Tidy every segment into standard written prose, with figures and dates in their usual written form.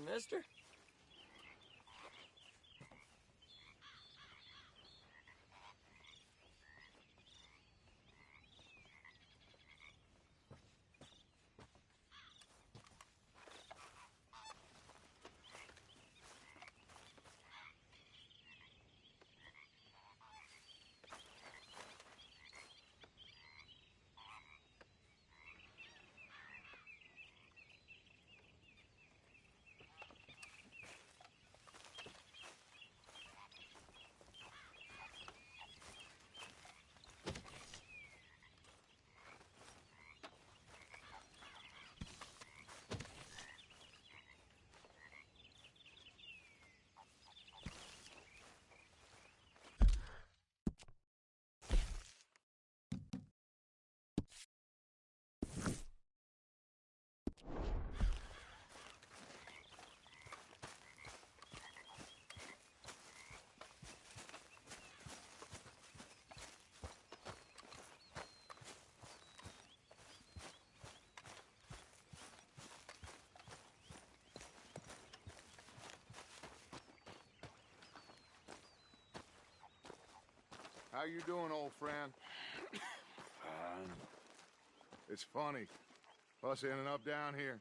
mister. How you doing, old friend? Fine. It's funny. Us ending up down here.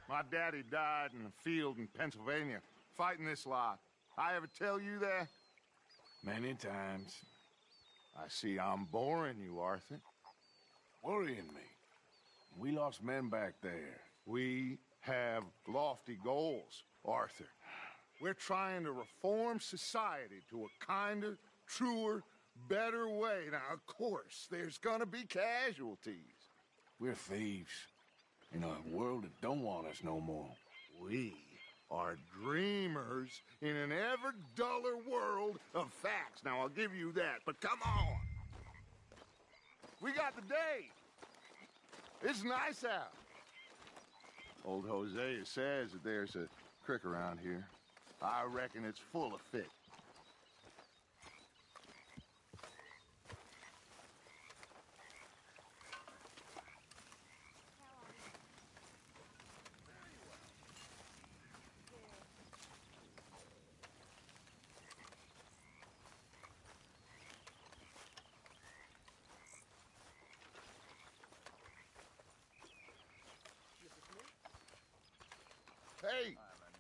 My daddy died in a field in Pennsylvania, fighting this lot. I ever tell you that? Many times. I see I'm boring you, Arthur. Worrying me. We lost men back there. We have lofty goals, Arthur. We're trying to reform society to a kinder, truer, better way. Now, of course, there's gonna be casualties. We're thieves. In a world that don't want us no more. We are dreamers in an ever duller world of facts. Now, I'll give you that, but come on. We got the day. It's nice out. Old Hosea says that there's a creek around here. I reckon it's full of fish. Hey,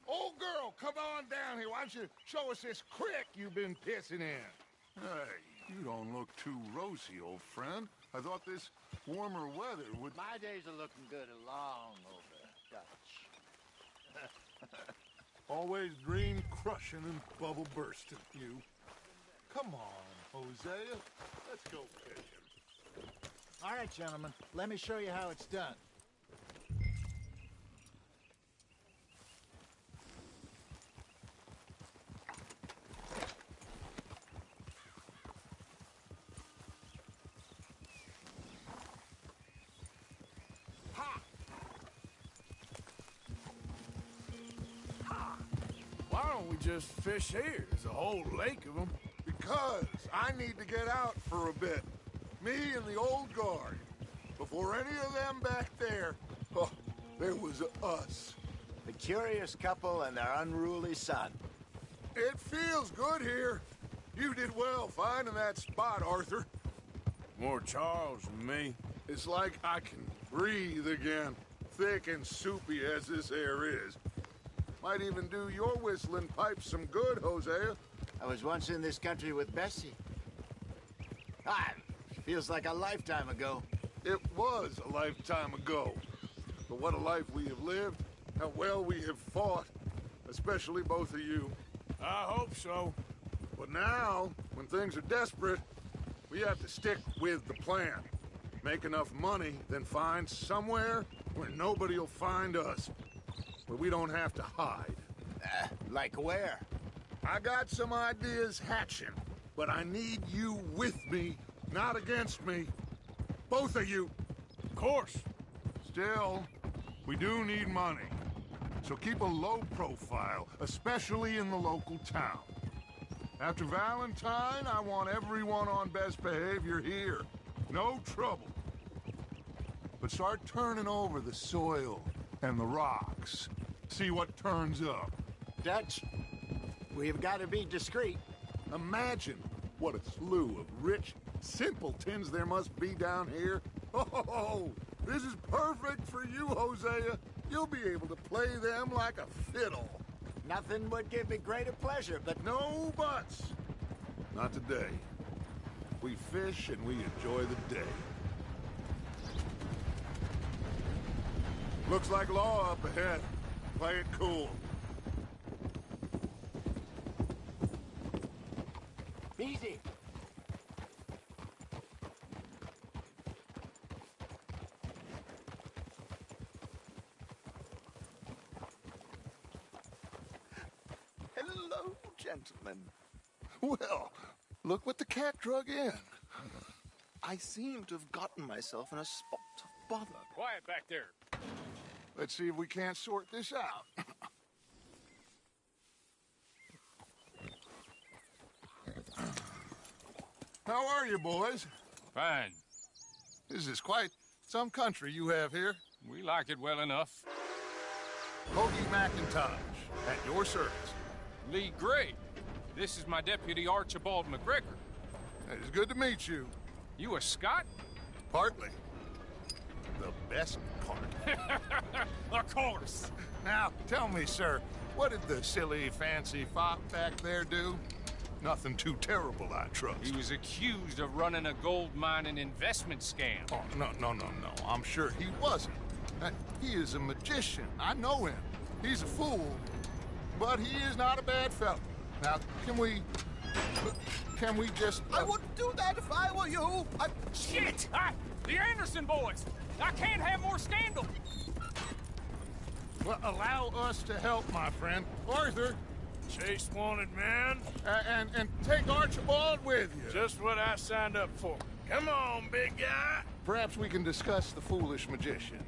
old girl, come on down here. Why don't you show us this creek you've been pissing in? Hey, you don't look too rosy, old friend. I thought this warmer weather would... My days are looking good along over Dutch. Always dream crushing and bubble bursting, you. Come on, Hosea. Let's go fishing. All right, gentlemen, let me show you how it's done. Why don't we just fish here? There's a whole lake of them. Because I need to get out for a bit. Me and the old guard. Before any of them back there, oh, there was us. The curious couple and their unruly son. It feels good here. You did well finding that spot, Arthur. More Charles than me. It's like I can breathe again, thick and soupy as this air is. Might even do your whistling pipes some good, Hosea. I was once in this country with Bessie. Feels like a lifetime ago. It was a lifetime ago. But what a life we have lived, how well we have fought, especially both of you. I hope so. But now, when things are desperate, we have to stick with the plan. Make enough money, then find somewhere where nobody will find us. Where we don't have to hide. Like where? I got some ideas hatching, but I need you with me, not against me. Both of you. Of course. Still, we do need money. So keep a low profile, especially in the local town. After Valentine, I want everyone on best behavior here. No trouble. But start turning over the soil and the rocks. See what turns up. Dutch, we've got to be discreet. Imagine what a slew of rich simpletons there must be down here. Oh, this is perfect for you, Hosea. You'll be able to play them like a fiddle. Nothing would give me greater pleasure, but No buts. Not today. We fish and we enjoy the day. Looks like law up ahead. Play it cool. easy. Hello, gentlemen. Well, look what the cat drug in. I seem to have gotten myself in a spot of bother. Quiet back there. Let's see if we can't sort this out. How are you, boys? Fine. This is quite some country you have here. We like it well enough. Hoagie McIntosh, at your service. Lee Gray. This is my deputy Archibald McGregor. It's good to meet you. You a Scot? Partly. The best part. Of course. Now, tell me, sir, what did the silly, fancy fop back there do? Nothing too terrible, I trust. He was accused of running a gold mining investment scam. Oh, no. I'm sure he wasn't. He is a magician. I know him. He's a fool, but he is not a bad fellow. Now, can we just... I wouldn't do that if I were you. Shit! The Anderson boys! I can't have more scandal! Well, allow us to help, my friend. Arthur, Chase wanted man. and take Archibald with you. Just what I signed up for. Come on, big guy. Perhaps we can discuss the foolish magician.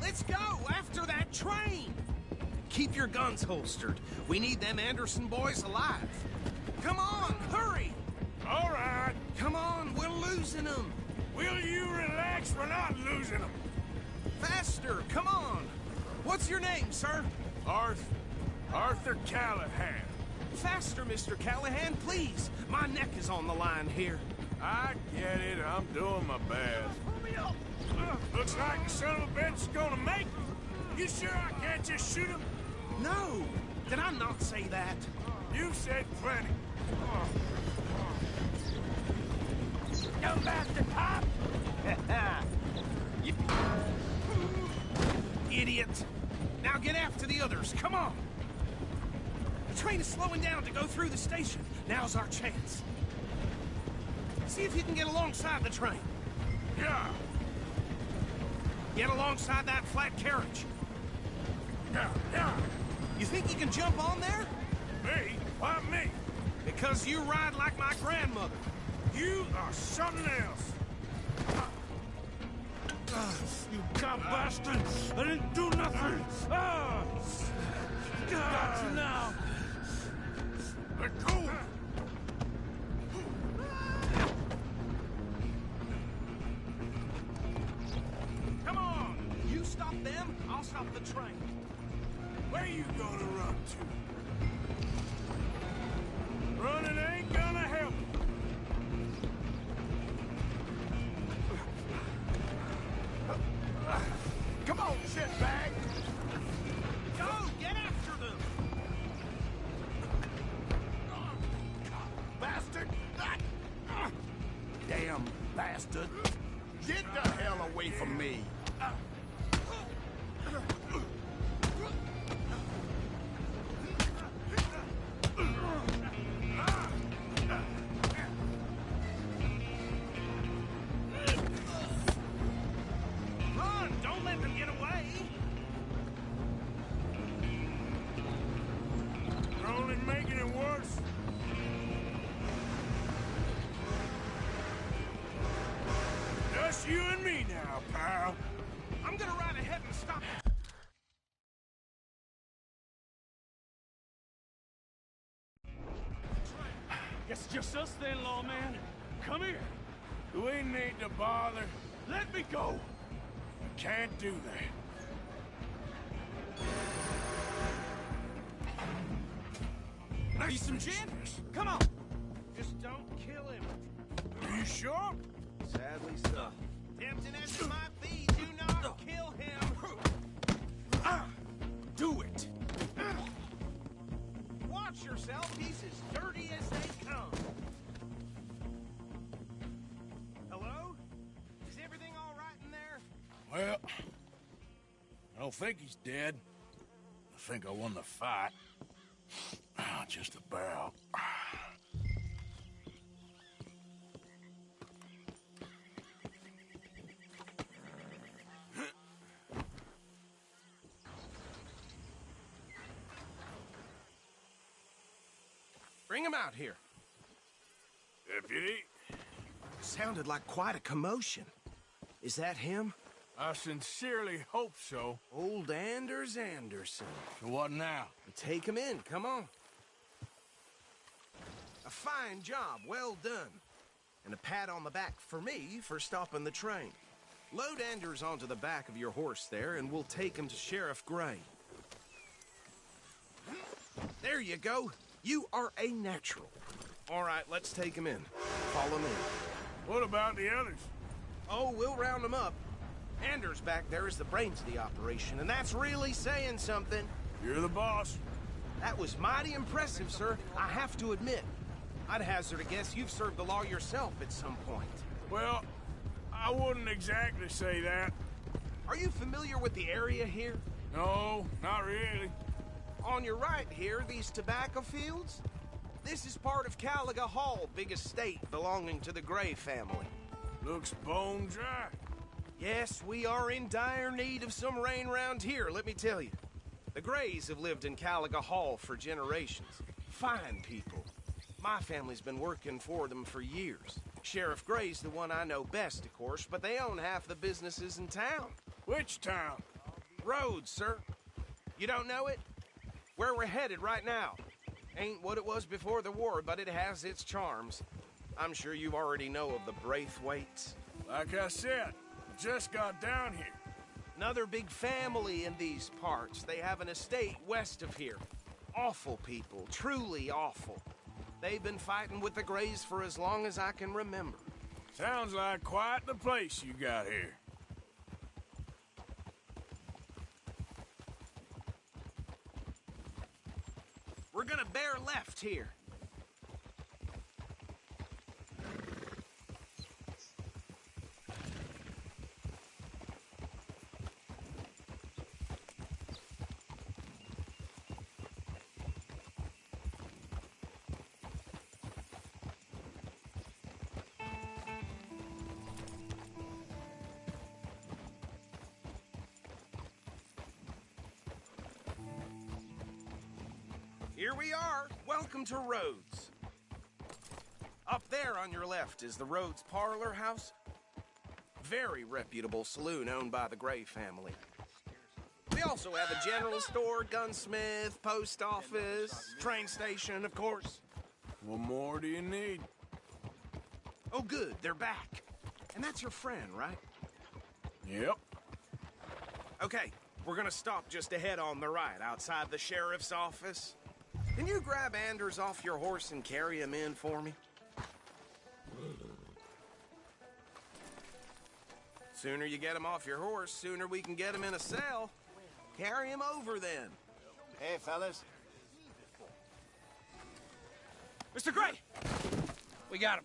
Let's go after that train. Keep your guns holstered. We need them Anderson boys alive. Come on, hurry. All right. Come on, we're losing them. Will you relax? We're not losing them. Faster, come on. What's your name, sir? Arthur Callahan. Faster, Mr. Callahan, please. My neck is on the line here. I get it. I'm doing my best. Looks like the son of a bitch is gonna make it. You sure I can't just shoot him? No, did I not say that? You said plenty. Come back to cop! You idiot! Now get after the others, come on! The train is slowing down to go through the station. Now's our chance. See if you can get alongside the train. Yeah. Get alongside that flat carriage. Yeah. You think you can jump on there? Me? Why me? Because you ride like my grandmother. You are something else. You cop bastard! I didn't do nothing! Got you now! Let go! Come on! You stop them, I'll stop the train. Where you gonna run to? Running ain't gonna help. Come on, shitbag! Go! Get after them! Bastard! Damn bastard! Get the hell away from me! Run! Don't let them get away! only making it worse. Just you and me now, pal. I'm gonna ride ahead and stop. Guess just us then, lawman. Come here. We need to bother. Let me go. I can't do that. Need some gin? Come on. Just don't kill him. Are you sure? Sadly so. Tempting as it might be, do not kill him. Do it. Watch yourself. He's as dirty as they come. Hello? Is everything all right in there? Well, I don't think he's dead. I think I won the fight. Just about. Bring him out here. Deputy, Sounded like quite a commotion. Is that him? I sincerely hope so. Old Anders Anderson. So what now? Take him in, come on. A fine job, well done. And a pat on the back for me for stopping the train. Load Anders onto the back of your horse there, and we'll take him to Sheriff Gray. There you go. You are a natural. All right, let's take him in. Follow me. What about the others? Oh, we'll round them up. Anders back there is the brains of the operation, and that's really saying something. You're the boss. That was mighty impressive, sir. I have to admit. I'd hazard a guess you've served the law yourself at some point. Well, I wouldn't exactly say that. Are you familiar with the area here? No, not really. On your right here, these tobacco fields? This is part of Caliga Hall, big estate belonging to the Gray family. Looks bone dry. Yes, we are in dire need of some rain round here, let me tell you. The Grays have lived in Caliga Hall for generations. Fine people. My family's been working for them for years. Sheriff Gray's the one I know best, of course, but they own half the businesses in town. Which town? Rhodes, sir. You don't know it? Where we're headed right now. Ain't what it was before the war, but it has its charms. I'm sure you already know of the Braithwaites. Like I said, just got down here. Another big family in these parts. They have an estate west of here. Awful people, truly awful. They've been fighting with the Grays for as long as I can remember. Sounds like quite the place you got here. We're gonna bear left here. Here we are. Welcome to Rhodes. Up there on your left is the Rhodes Parlor House. Very reputable saloon owned by the Gray family. We also have a general store, gunsmith, post office, train station, of course. What more do you need? Oh, good. They're back. And that's your friend, right? Yep. Okay, we're gonna stop just ahead on the right, outside the sheriff's office. Can you grab Anders off your horse and carry him in for me? Sooner you get him off your horse, sooner we can get him in a cell. Carry him over then. Hey, fellas. Mr. Gray! We got him.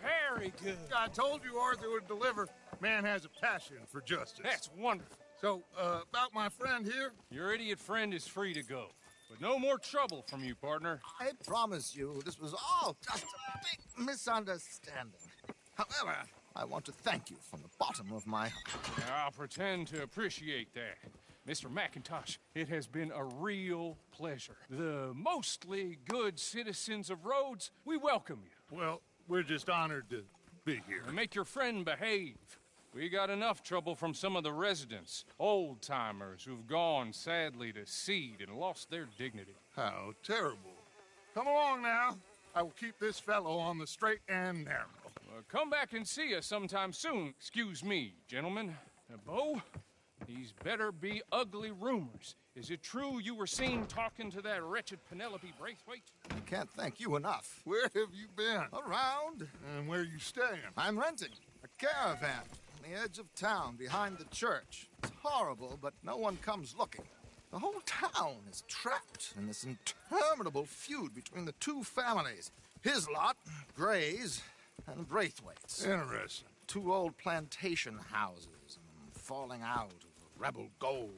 Very good. I told you Arthur would deliver. Man has a passion for justice. That's wonderful. So, about my friend here? Your idiot friend is free to go. But no more trouble from you, partner. I promise you, this was all just a big misunderstanding. However, I want to thank you from the bottom of my heart. I'll pretend to appreciate that. Mr. McIntosh, it has been a real pleasure. The mostly good citizens of Rhodes, we welcome you. Well, we're just honored to be here. And make your friend behave. We got enough trouble from some of the residents, old-timers who've gone, sadly, to seed and lost their dignity. How terrible. Come along now. I will keep this fellow on the straight and narrow. Come back and see us sometime soon. Excuse me, gentlemen. Bo, these better be ugly rumors. Is it true you were seen talking to that wretched Penelope Braithwaite? I can't thank you enough. Where have you been? Around. And where are you staying? I'm renting a caravan on the edge of town behind the church. It's horrible, but no one comes looking. The whole town is trapped in this interminable feud between the two families. His lot, Gray's, and Braithwaite's. Interesting. Two old plantation houses, and falling out over rebel gold,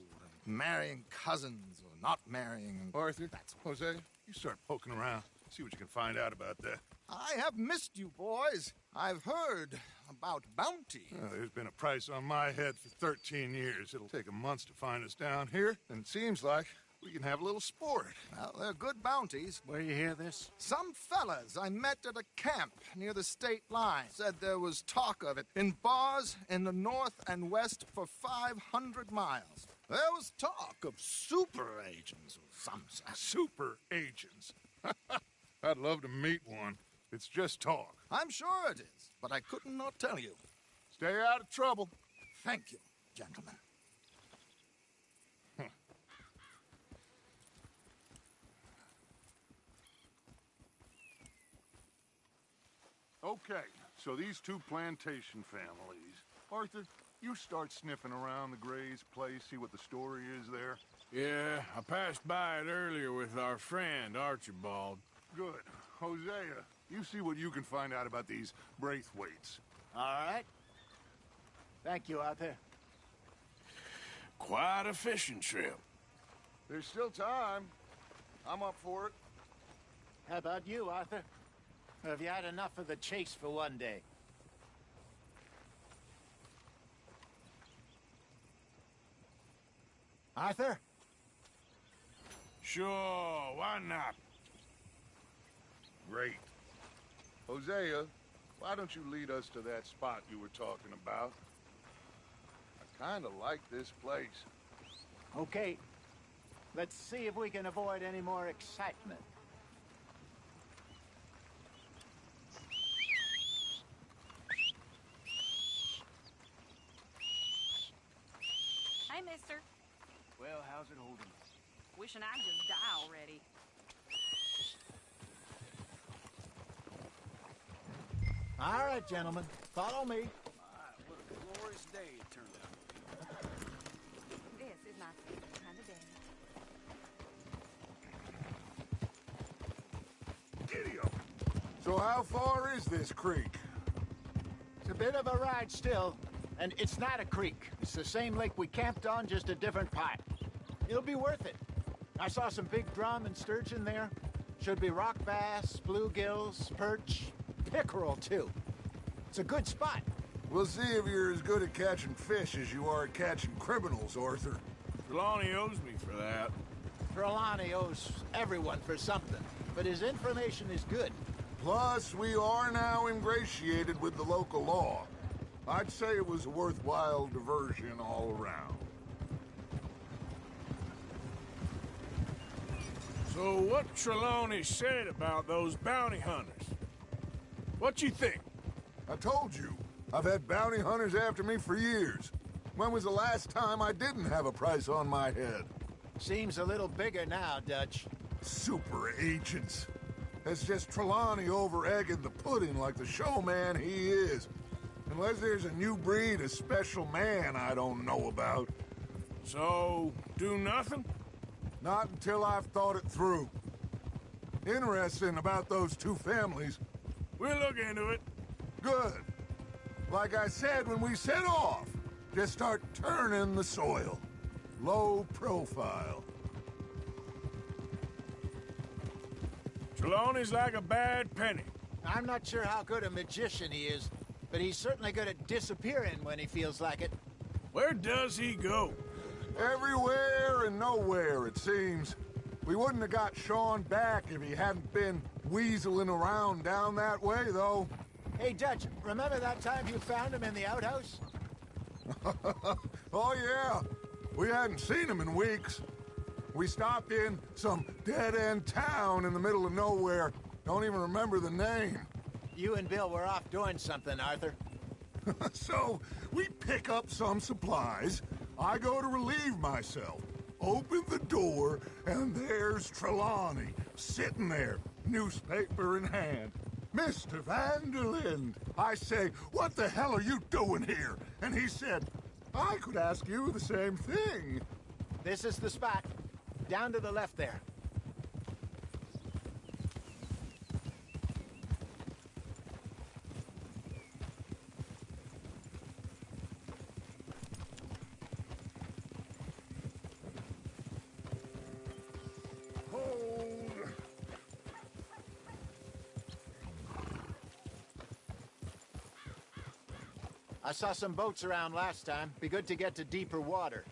and marrying cousins or not marrying. Arthur, Jose, you start poking around. See what you can find out about that. I have missed you, boys. I've heard about bounty. There's been a price on my head for 13 years. It'll take a month to find us down here, and it seems like we can have a little sport. Well, they're good bounties. Where you hear this? Some fellas I met at a camp near the state line said there was talk of it in bars in the north and west for 500 miles. There was talk of super agents of some sort. Super agents. I'd love to meet one. It's just talk. I'm sure it is, but I couldn't not tell you. Stay out of trouble. Thank you, gentlemen. Okay, so these two plantation families. Arthur, you start sniffing around the Gray's place, see what the story is there. Yeah, I passed by it earlier with our friend, Archibald. Good. Hosea, you see what you can find out about these Braithwaites. All right. Thank you, Arthur. Quite a fishing trip. There's still time. I'm up for it. How about you, Arthur? Or have you had enough of the chase for one day? Arthur? Sure, why not? Great. Hosea, why don't you lead us to that spot you were talking about? I kind of like this place. Okay. Let's see if we can avoid any more excitement. Hey, mister. Well, how's it holding? Wishing I'd just die already. All right, gentlemen. Follow me. What a glorious day it turned out to be. This is my favorite kind of day. Giddy up. So how far is this creek? It's a bit of a ride still, and it's not a creek. It's the same lake we camped on, just a different part. It'll be worth it. I saw some big drum and sturgeon there. Should be rock bass, bluegills, perch, pickerel, too. It's a good spot. We'll see if you're as good at catching fish as you are at catching criminals, Arthur. Trelawney owes me for that. Trelawney owes everyone for something, but his information is good. Plus, we are now ingratiated with the local law. I'd say it was a worthwhile diversion all around. So what Trelawney said about those bounty hunters? What you think? I told you, I've had bounty hunters after me for years. When was the last time I didn't have a price on my head? Seems a little bigger now, Dutch. Super agents. That's just Trelawney over-egging the pudding like the showman he is. Unless there's a new breed of special man I don't know about. So, do nothing? Not until I've thought it through. Interesting about those two families. We'll look into it. Good. Like I said when we set off, just start turning the soil. Low profile. Trelawney's like a bad penny. I'm not sure how good a magician he is, but he's certainly good at disappearing when he feels like it. Where does he go? Everywhere and nowhere, it seems. We wouldn't have got Sean back if he hadn't been weaseling around down that way, though. Hey, Dutch, remember that time you found him in the outhouse? Oh, yeah. We hadn't seen him in weeks. We stopped in some dead-end town in the middle of nowhere. Don't even remember the name. You and Bill were off doing something, Arthur. So, we pick up some supplies. I go to relieve myself. Open the door, and there's Trelawney, sitting there, newspaper in hand. Mr. Vanderlind. I say, what the hell are you doing here? And he said, I could ask you the same thing. This is the spot. Down to the left there. I saw some boats around last time. Be good to get to deeper water.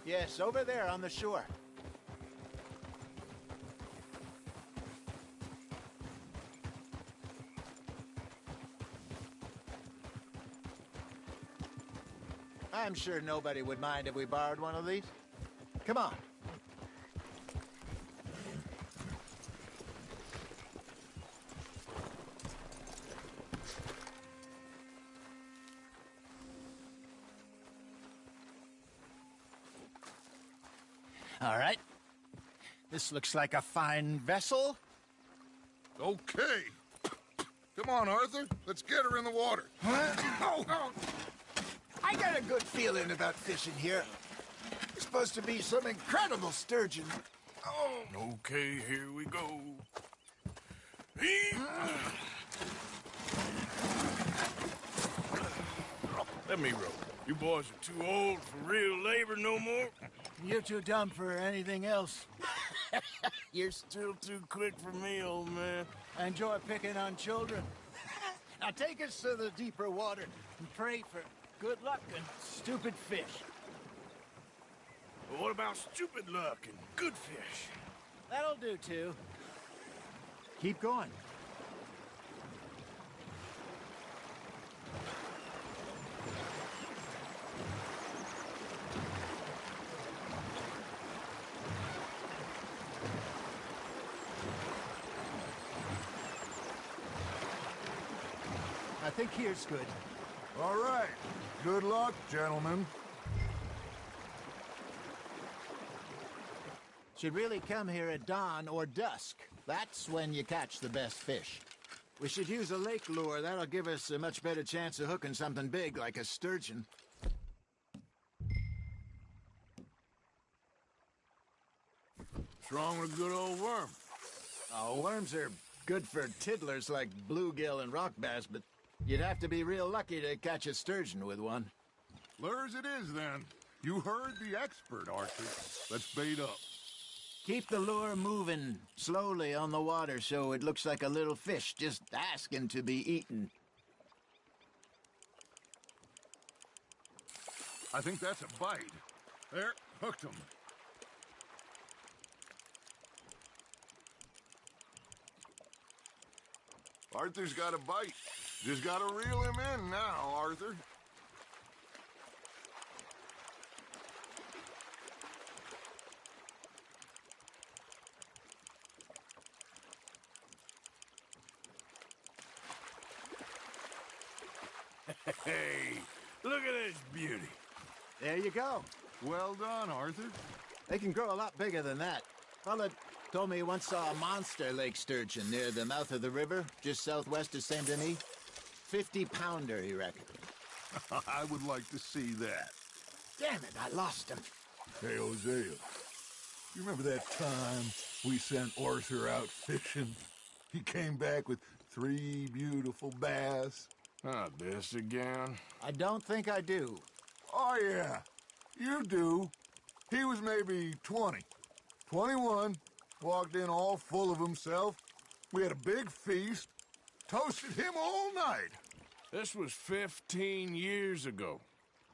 Yes, over there on the shore. I'm sure nobody would mind if we borrowed one of these. Come on. All right. This looks like a fine vessel. Okay. Come on, Arthur. Let's get her in the water. Oh. I got a good feeling about fishing here. It's supposed to be some incredible sturgeon. Oh. Okay, here we go. Let me row. You boys are too old for real labor no more. You're too dumb for anything else. You're still too quick for me, old man. I enjoy picking on children. Now take us to the deeper water and pray for good luck and stupid fish. But what about stupid luck and good fish? That'll do, too. Keep going. I think here's good. All right. Good luck, gentlemen. Should really come here at dawn or dusk. That's when you catch the best fish. We should use a lake lure. That'll give us a much better chance of hooking something big like a sturgeon. What's wrong with a good old worm? Oh, worms are good for tiddlers like bluegill and rock bass, but you'd have to be real lucky to catch a sturgeon with one. Lures it is, then. You heard the expert, Arthur. Let's bait up. Keep the lure moving slowly on the water so it looks like a little fish just asking to be eaten. I think that's a bite. There, hooked him. Arthur's got a bite. Just gotta reel him in now, Arthur. Hey, look at this beauty. There you go. Well done, Arthur. They can grow a lot bigger than that. Fella told me he once saw a monster lake sturgeon near the mouth of the river, just southwest of Saint Denis. 50-pounder, he reckoned. I would like to see that. Damn it, I lost him. Hey, Hosea, you remember that time we sent Arthur out fishing? He came back with 3 beautiful bass. Not this again. I don't think I do. Oh, yeah, you do. He was maybe 20, 21, walked in all full of himself. We had a big feast, Toasted him all night. This was 15 years ago.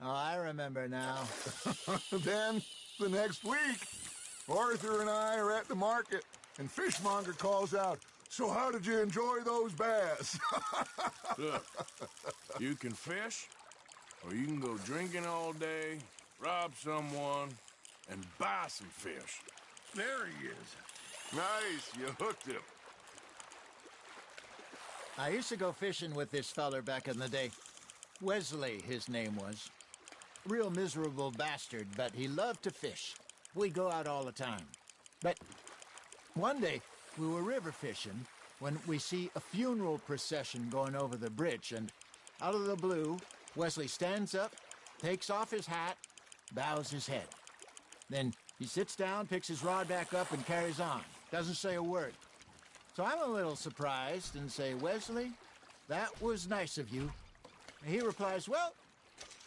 Oh, I remember now. Then, the next week, Arthur and I are at the market, and Fishmonger calls out, "So how did you enjoy those bass?" Look, you can fish, or you can go drinking all day, rob someone, and buy some fish. There he is. Nice, you hooked him. I used to go fishing with this feller back in the day. Wesley, his name was. Real miserable bastard, but he loved to fish. We go out all the time. But one day, we were river fishing when we see a funeral procession going over the bridge, and out of the blue, Wesley stands up, takes off his hat, bows his head. Then he sits down, picks his rod back up, and carries on. Doesn't say a word. So I'm a little surprised and say, "Wesley, that was nice of you." And he replies, "Well,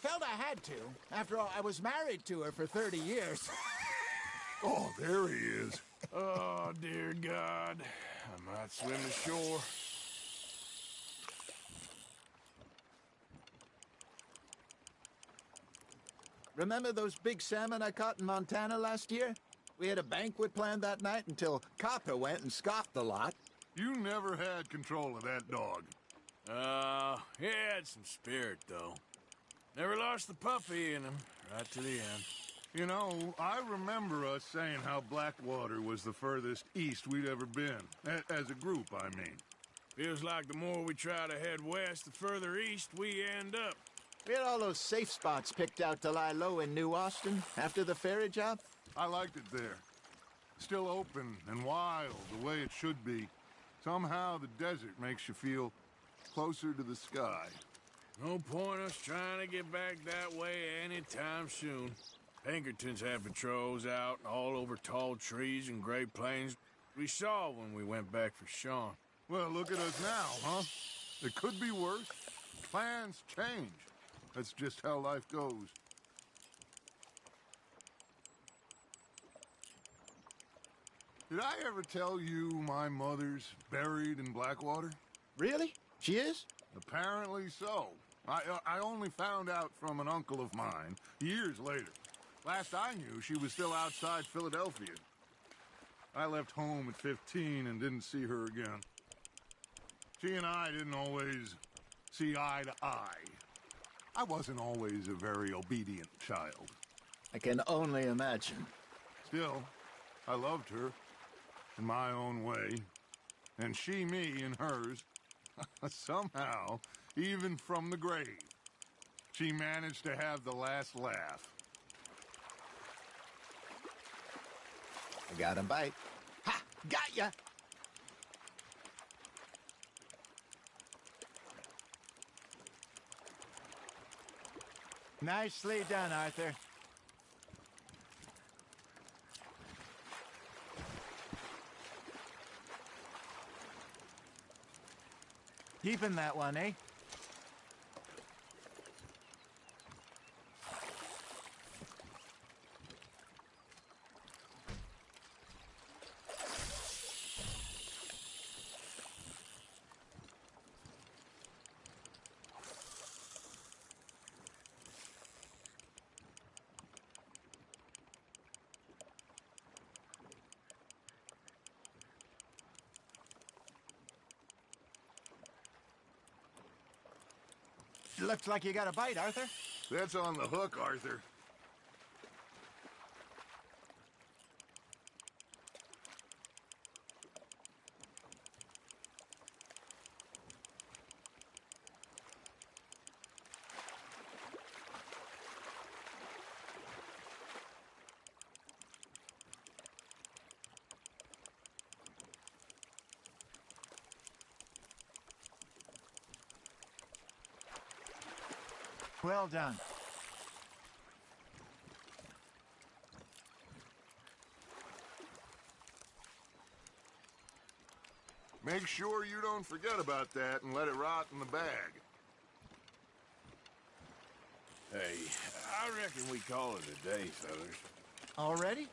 felt I had to. After all, I was married to her for 30 years. Oh, there he is. Oh, dear God. I might swim ashore. Remember those big salmon I caught in Montana last year? We had a banquet planned that night until Copper went and scoffed the lot. You never had control of that dog. He had some spirit, though. Never lost the puppy in him, right to the end. You know, I remember us saying how Blackwater was the furthest east we'd ever been. As a group, I mean. Feels like the more we try to head west, the further east we end up. We had all those safe spots picked out to lie low in New Austin after the ferry job. I liked it there. Still open and wild, the way it should be. Somehow the desert makes you feel closer to the sky. No point us trying to get back that way anytime soon. Pinkertons had patrols out all over tall trees and Great Plains. We saw when we went back for Sean. Well, look at us now, huh? It could be worse. Plans change. That's just how life goes. Did I ever tell you my mother's buried in Blackwater? Really? She is? Apparently so. I only found out from an uncle of mine years later. Last I knew, she was still outside Philadelphia. I left home at 15 and didn't see her again. She and I didn't always see eye to eye. I wasn't always a very obedient child. I can only imagine. Still, I loved her in my own way, and she me in hers. Somehow, even from the grave, she managed to have the last laugh. I got a bite. Ha! Got ya! Nicely done, Arthur. Keeping that one, eh? Looks like you got a bite, Arthur. That's on the hook, Arthur. Well done. Make sure you don't forget about that and let it rot in the bag. Hey, I reckon we call it a day, fellas. Already?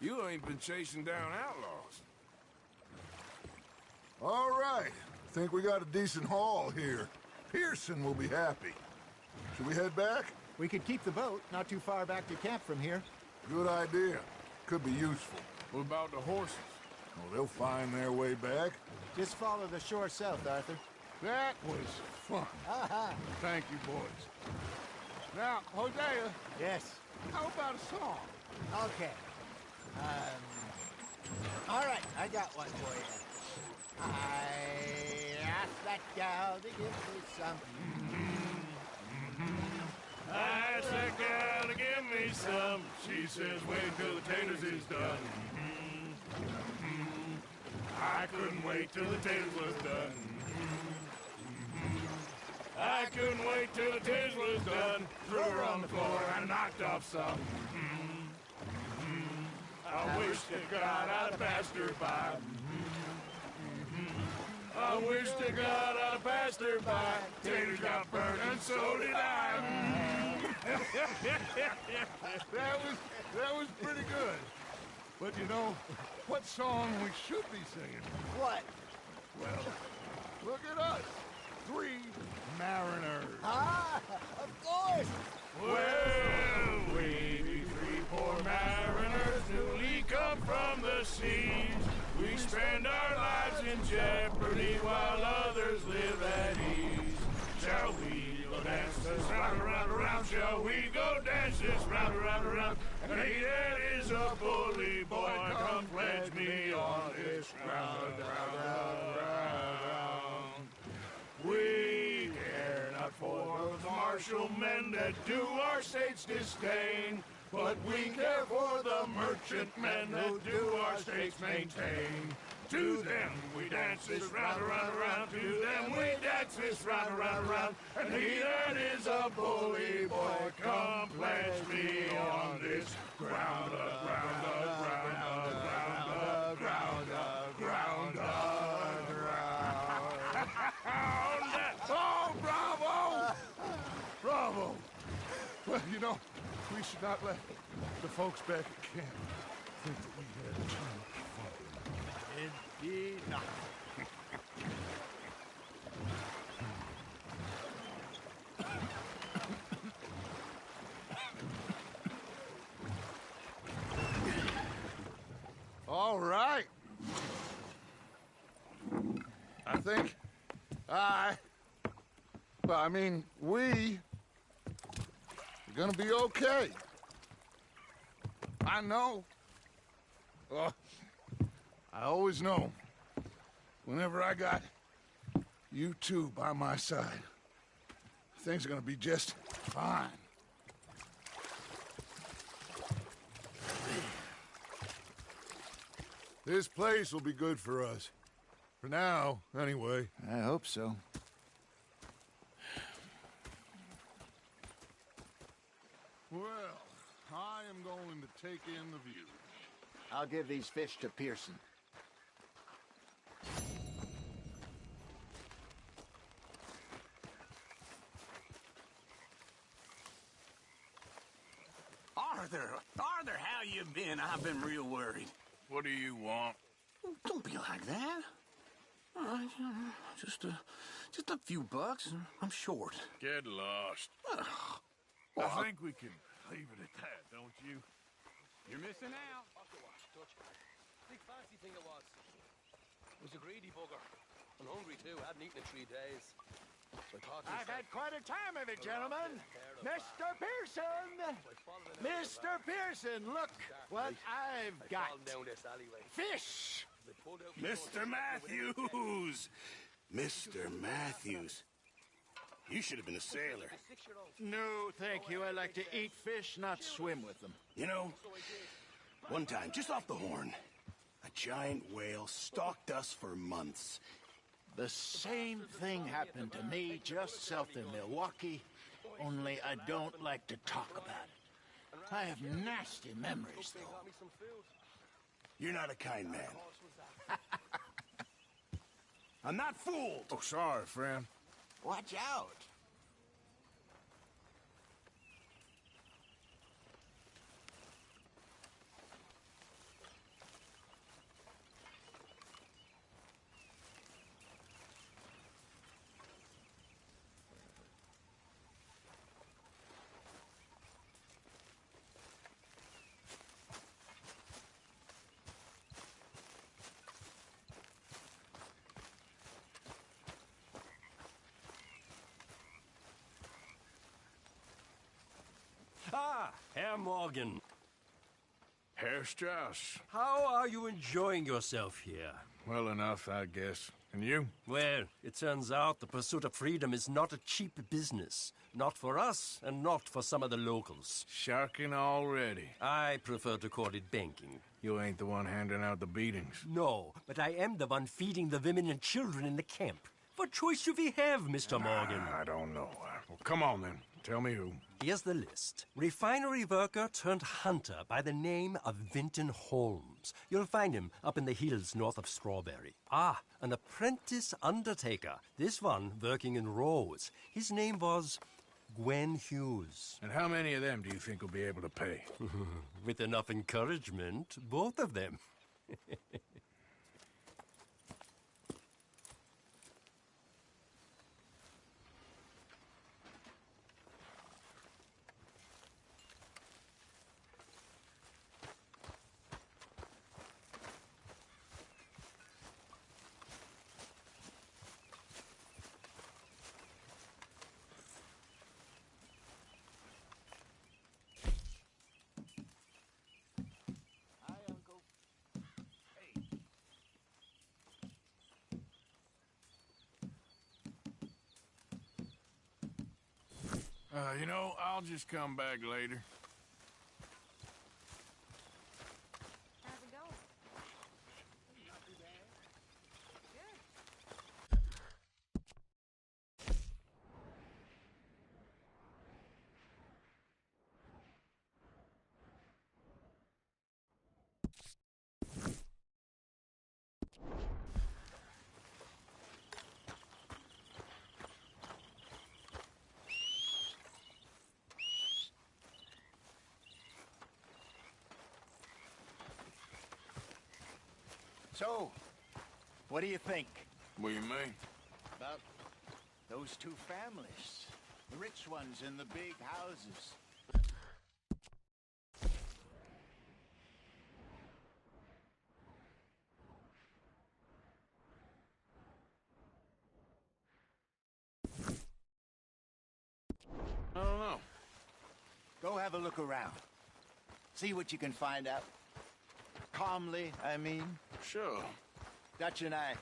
You ain't been chasing down outlaws. All right. think we got a decent haul here. Pearson will be happy. Should we head back? We could keep the boat not too far back to camp from here. Good idea. Could be useful. What about the horses? Well, they'll find their way back. Just follow the shore south, Arthur. That was fun. Thank you, boys. Now, Hosea, Yes. how about a song? Okay. All right, I got one for you. I asked that gal to give me some. I asked that gal to give me some. She says, wait till the taters is done. I couldn't wait till the taters was done. I couldn't wait till the taters was done. Threw her on the floor and knocked off some. I wish to God I'd passed her by. I wish to God I'd passed her by. Taters got burned and so did I. That was pretty good. But you know, what song we should be singing? What? Well, look at us. 3 mariners. Ah, of course. Well, we be 3 poor mariners newly come from the seas. We spend our lives in jeopardy while others live at ease. Shall we go dance this round, around, around? Shall we go dance this round, around, around? And he that is a bully boy, come pledge me on this ground, round, round, round. We care not for the martial men that do our states disdain, but we care for the merchant men that do our states maintain. To them we dance this round, around, around. To them we dance this round, around, around. And he that is a bully boy, come pledge me on this ground, ground, ground, ground, ground, ground, ground. Oh, bravo! Bravo! Well, you know, we should not let the folks back at camp think that we had too much fun. Indeed not. All right. I think we are gonna be okay. I know. I always know. Whenever I got you two by my side, things are gonna be just fine. This place will be good for us. For now, anyway. I hope so. Well, I am going to take in the view. I'll give these fish to Pearson. Arthur, how you been? I've been real worried. What do you want? Don't be like that. All right, just a few bucks, and I'm short. Get lost. Well, I think we can leave it at that, don't you? You're missing out. Big fancy thing it was. It was a greedy bugger. I'm hungry too. I hadn't eaten in 3 days. So I've had quite a time of it, gentlemen. Mr. Pearson! Mr. Pearson, look what I've got. Fish! Mr. Matthews! Mr. Matthews. You should have been a sailor. No, thank you. I like to eat fish, not swim with them. You know, one time, just off the Horn, a giant whale stalked us for months. The same thing happened to me just south of Milwaukee, only I don't like to talk about it. I have nasty memories, though. You're not a kind man. I'm not fooled. Oh, sorry, friend. Watch out. Herr Morgan. Herr Strauss. How are you enjoying yourself here? Well enough, I guess. And you? Well, it turns out the pursuit of freedom is not a cheap business. Not for us, and not for some of the locals. Sharking already. I prefer to call it banking. You ain't the one handing out the beatings. No, but I am the one feeding the women and children in the camp. What choice do we have, Mr. Morgan? I don't know. Well, come on then. Tell me who. Here's the list. Refinery worker turned hunter by the name of Vinton Holmes. You'll find him up in the hills north of Strawberry. Ah, an apprentice undertaker. This one working in Rose. His name was Gwen Hughes. And how many of them do you think will be able to pay? With enough encouragement, both of them. You know, I'll just come back later. How's it going? So, what do you think What do you mean? about those two families? The rich ones in the big houses. I don't know. Go have a look around. See what you can find out. Calmly, I mean. Sure. Dutch and I,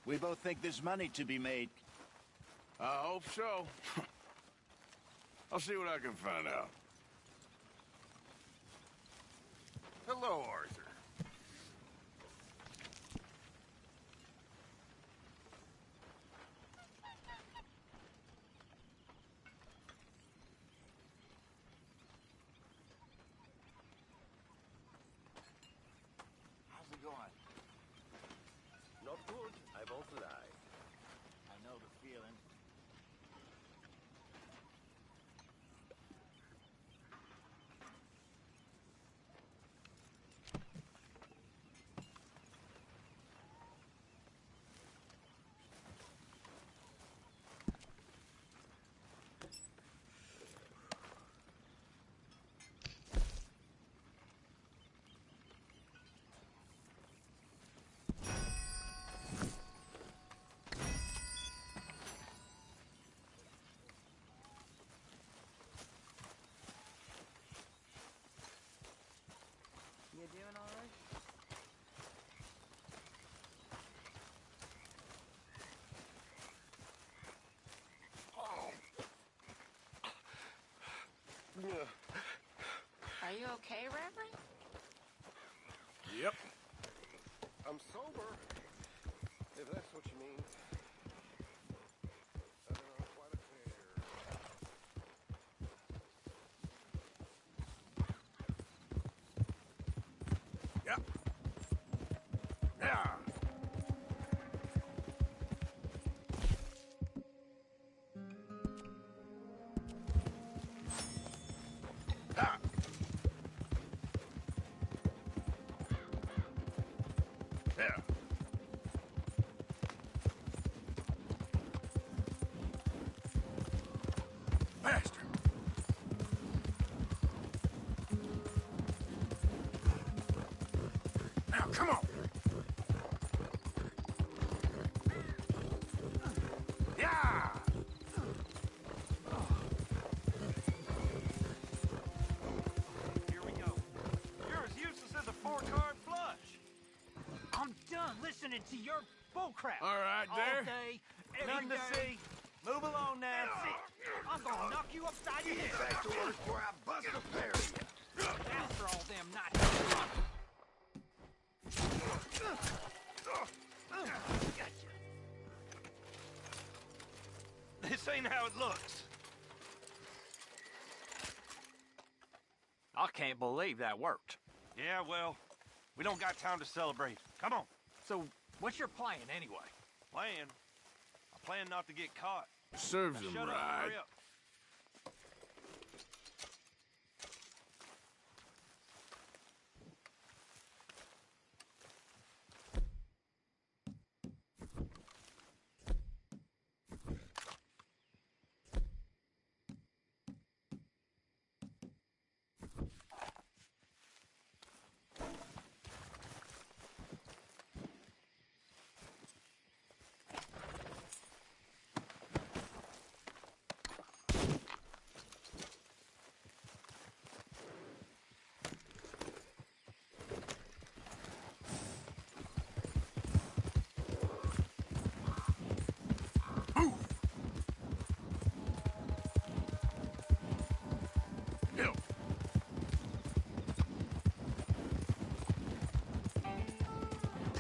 we both think there's money to be made. I hope so. I'll see what I can find out. Hello, Arthur. How's it going? Not good, I won't lie. I know the feeling. You doing all right? Are you okay, Reverend? Yep. I'm sober, if that's what you mean. Quite a fair. Yep. Yeah. Ah. Yeah. Faster. Now, come on. Yeah. listening to your bullcrap. All right, all there. day, every Nothing to day. see. Move along now. That's it. I'm gonna knock you upside your head. Back to work before I bust a pair of you. Down for all them nights. Gotcha. This ain't how it looks. I can't believe that worked. Yeah, well, we don't got time to celebrate. Come on. So, what's your plan anyway? Plan? I plan not to get caught. Serves Now him shut up, right. hurry up.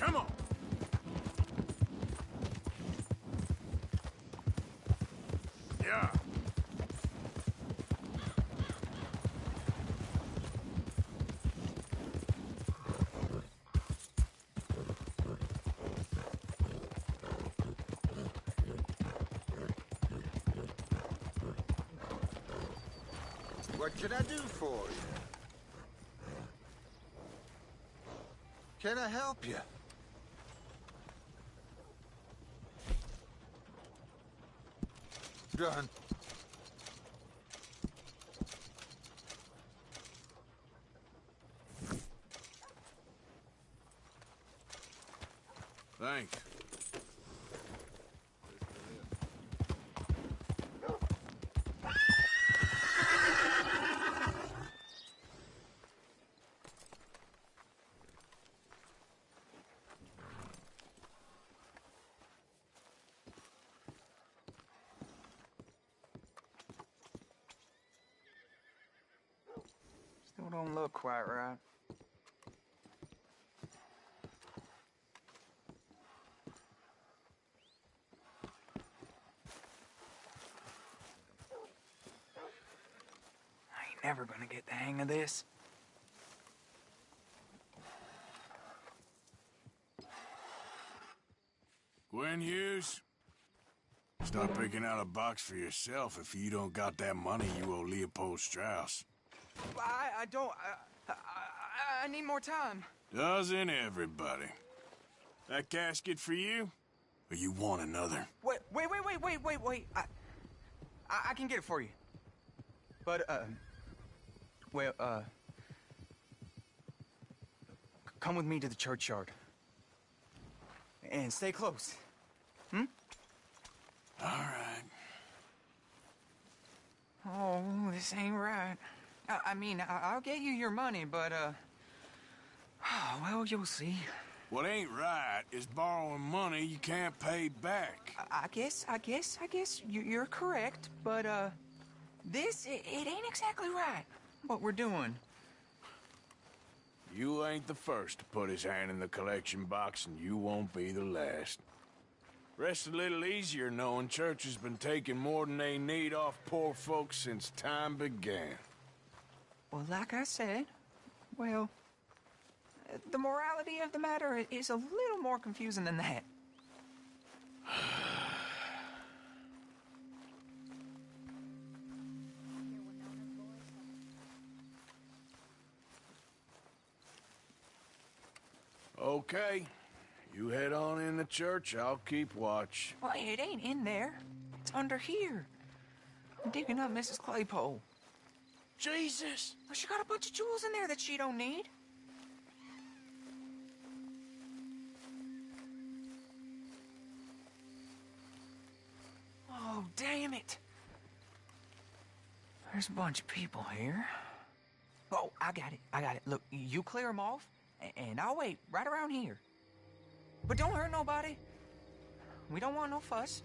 Come on. Yeah. What can I do for you? Can I help you? Done. Thanks. Still don't look quite right. I ain't never gonna get the hang of this. Gwen Hughes? Start picking out a box for yourself if you don't got that money you owe Leopold Strauss. I don't. I need more time. Doesn't everybody? That casket for you? Or you want another? Wait. I can get it for you. But, come with me to the churchyard. And stay close. Hmm? All right. Oh, this ain't right. I mean, I'll get you your money, but, well, you'll see. What ain't right is borrowing money you can't pay back. I guess you're correct, but, it ain't exactly right, what we're doing. You ain't the first to put his hand in the collection box, and you won't be the last. Rest a little easier knowing church has been taking more than they need off poor folks since time began. Well, like I said, well, the morality of the matter is a little more confusing than that. Okay. You head on in the church, I'll keep watch. Well, it ain't in there. It's under here. I'm digging up Mrs. Claypole. Jesus! Well, she got a bunch of jewels in there that she don't need. Oh, damn it. There's a bunch of people here. Oh, I got it. Look, you clear them off, and I'll wait right around here. But don't hurt nobody. We don't want no fuss.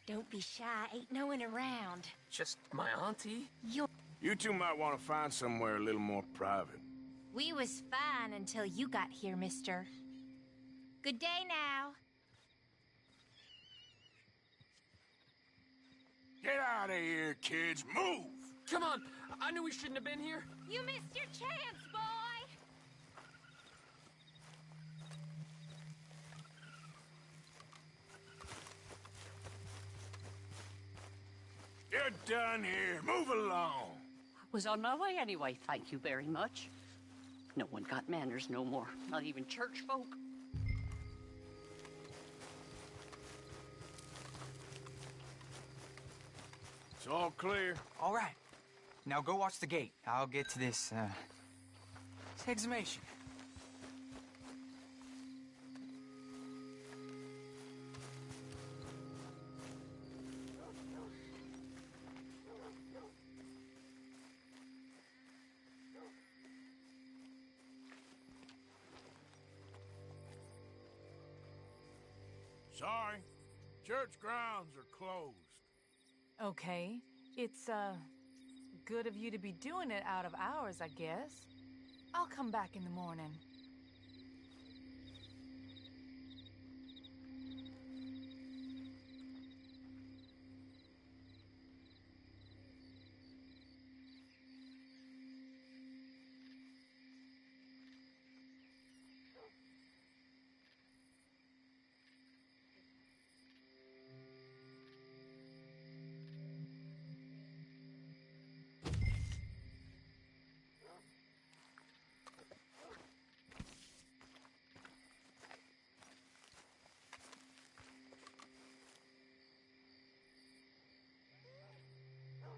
Don't be shy. Ain't no one around. Just my auntie? You two might want to find somewhere a little more private. We was fine until you got here, mister. Good day now. Get out of here, kids. Move! Come on! I knew we shouldn't have been here. You missed your chance, boy! You're done here. Move along. Was on my way anyway, thank you very much. No one got manners no more, not even church folk. It's all clear. All right. Now go watch the gate. I'll get to this exhumation. Sorry. Church grounds are closed. Okay. It's, good of you to be doing it out of hours, I guess. I'll come back in the morning.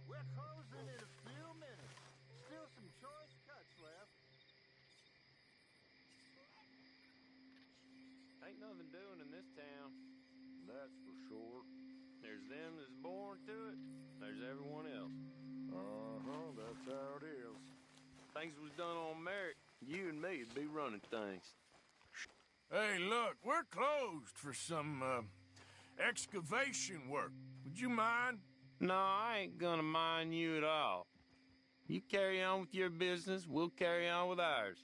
We're closing in a few minutes. Still some choice cuts left. Ain't nothing doing in this town. That's for sure. There's them that's born to it. There's everyone else. Uh-huh, that's how it is. Things was done on merit. You and me'd be running things. Hey, look, we're closed for some, excavation work. Would you mind? No, I ain't gonna mind you at all. You carry on with your business, we'll carry on with ours.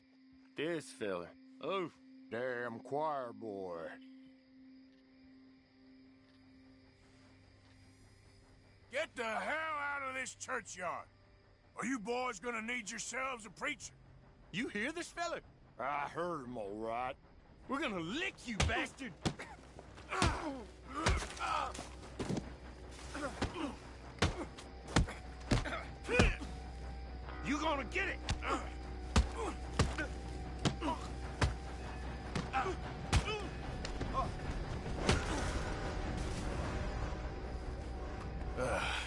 This fella, oof. Damn choir boy. Get the hell out of this churchyard. Are you boys gonna need yourselves a preacher? You hear this fella? I heard him all right. We're gonna lick you, bastard! You gonna get it?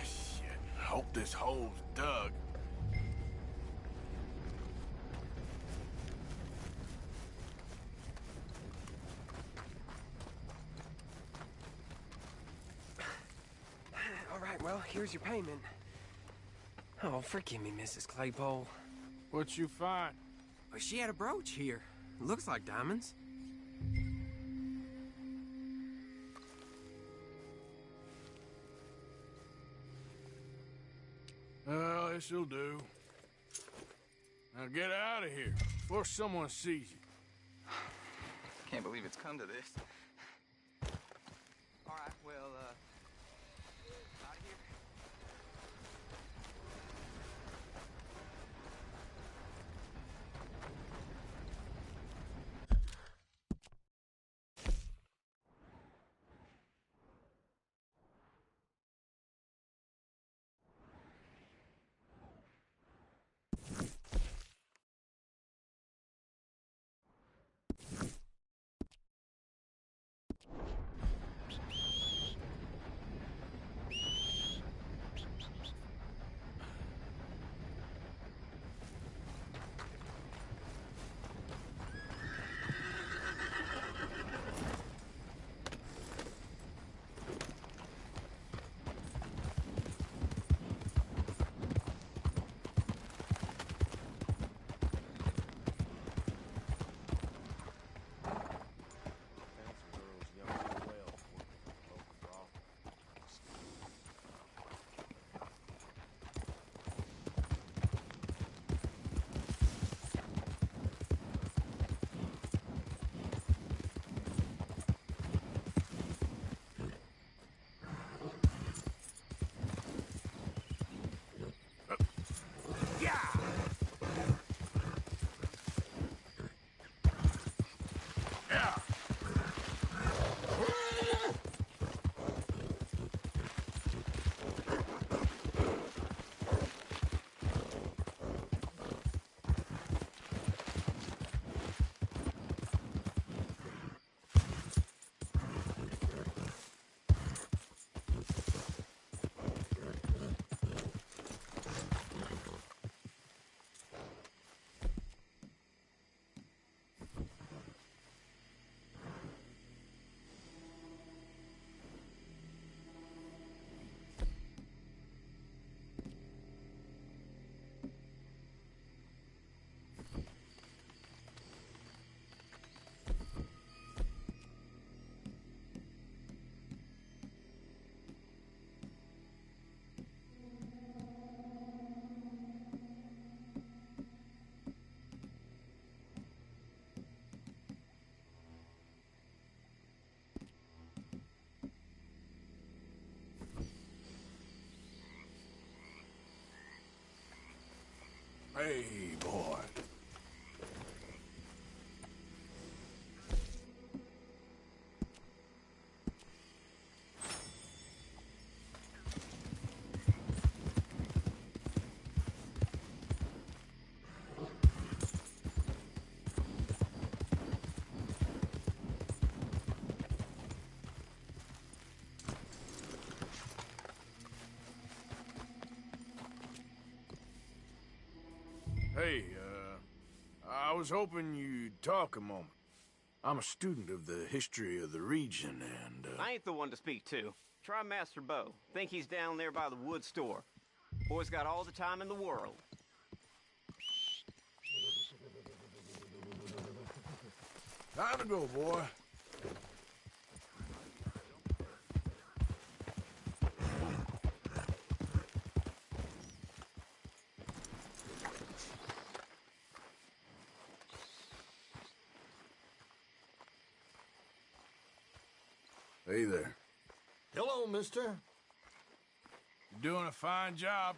Shit. Hope this hole's dug. All right, well, here's your payment. Oh, forgive me, Mrs. Claypole. What'd you find? Well, she had a brooch here. Looks like diamonds. Well, this'll do. Now get out of here before someone sees you. Can't believe it's come to this. All right, well, out of here. Hey, boy. Hey, I was hoping you'd talk a moment. I'm a student of the history of the region, and, I ain't the one to speak to. Try Master Bo. Think he's down there by the wood store. Boy's got all the time in the world. Time to go, boy. Hey there. Hello, mister. You're doing a fine job.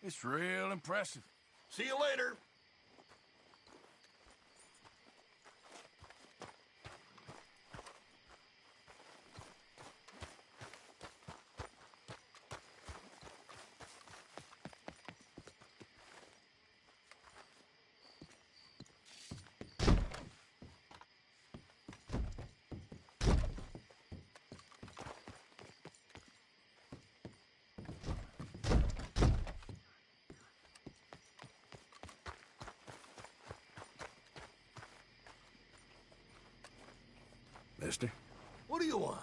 It's real impressive. See you later. Mister? What do you want?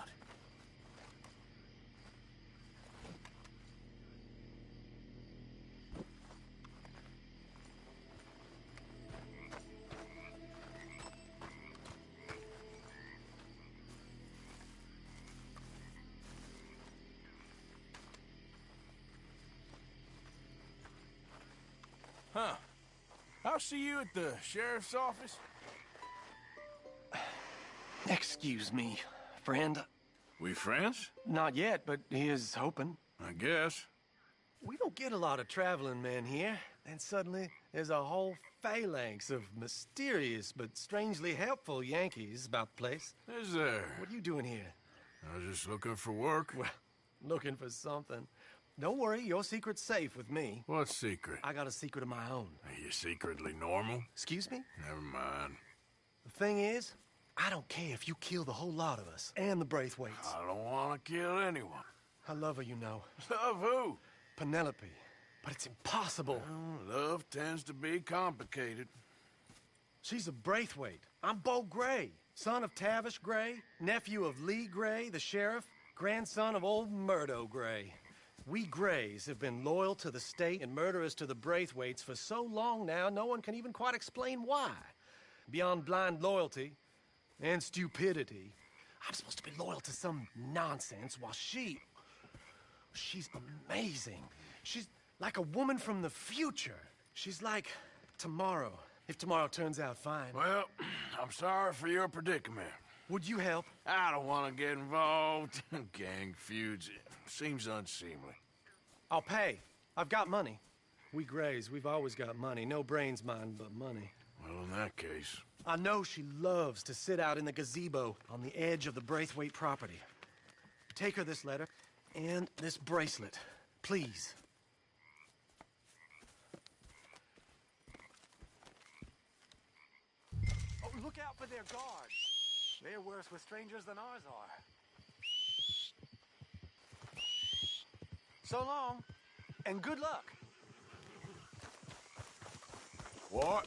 Huh. I'll see you at the sheriff's office. Excuse me, friend. We friends? Not yet, but he is hoping. I guess. We don't get a lot of traveling men here. And suddenly, there's a whole phalanx of mysterious but strangely helpful Yankees about the place. Is there? What are you doing here? I was just looking for work. Well, looking for something. Don't worry, your secret's safe with me. What secret? I got a secret of my own. Are you secretly normal? Excuse me? Never mind. The thing is, I don't care if you kill the whole lot of us and the Braithwaites. I don't want to kill anyone. I love her, you know. Love who? Penelope. But it's impossible. Well, love tends to be complicated. She's a Braithwaite. I'm Bo Gray, son of Tavish Gray, nephew of Lee Gray, the sheriff, grandson of old Murdo Gray. We Grays have been loyal to the state and murderers to the Braithwaites for so long now, no one can even quite explain why. Beyond blind loyalty and stupidity, I'm supposed to be loyal to some nonsense while she's amazing. She's like a woman from the future. She's like tomorrow, if tomorrow turns out fine. Well, I'm sorry for your predicament. Would you help? I don't want to get involved in gang feuds. Seems unseemly. I'll pay. I've got money. We Grays, we've always got money. No brains, mind, but money. Well, in that case... I know she loves to sit out in the gazebo on the edge of the Braithwaite property. Take her this letter and this bracelet, please. Oh, look out for their guards. They're worse with strangers than ours are. So long, and good luck. What?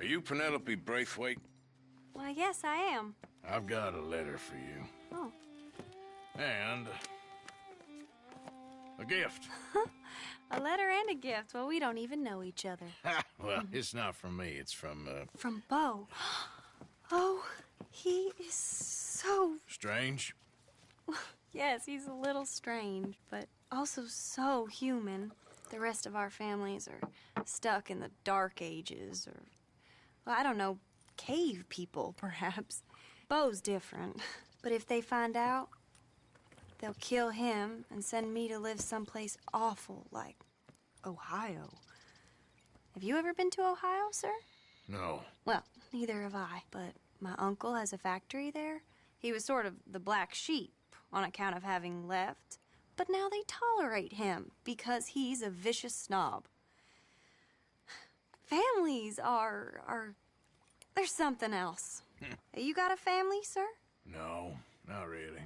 you Penelope Braithwaite? Why, yes, I am. I've got a letter for you. Oh. And a gift. A letter and a gift. Well, we don't even know each other. Well, it's not from me. It's from, From Bo. Oh, he is so... Strange? Yes, he's a little strange, but also so human. The rest of our families are stuck in the dark ages, or, well, I don't know, cave people, perhaps. Bo's different. But if they find out, they'll kill him and send me to live someplace awful like Ohio. Have you ever been to Ohio, sir? No. Well, neither have I, but my uncle has a factory there. He was sort of the black sheep on account of having left, but now they tolerate him because he's a vicious snob. Families are there's something else. You got a family, sir? No, not really.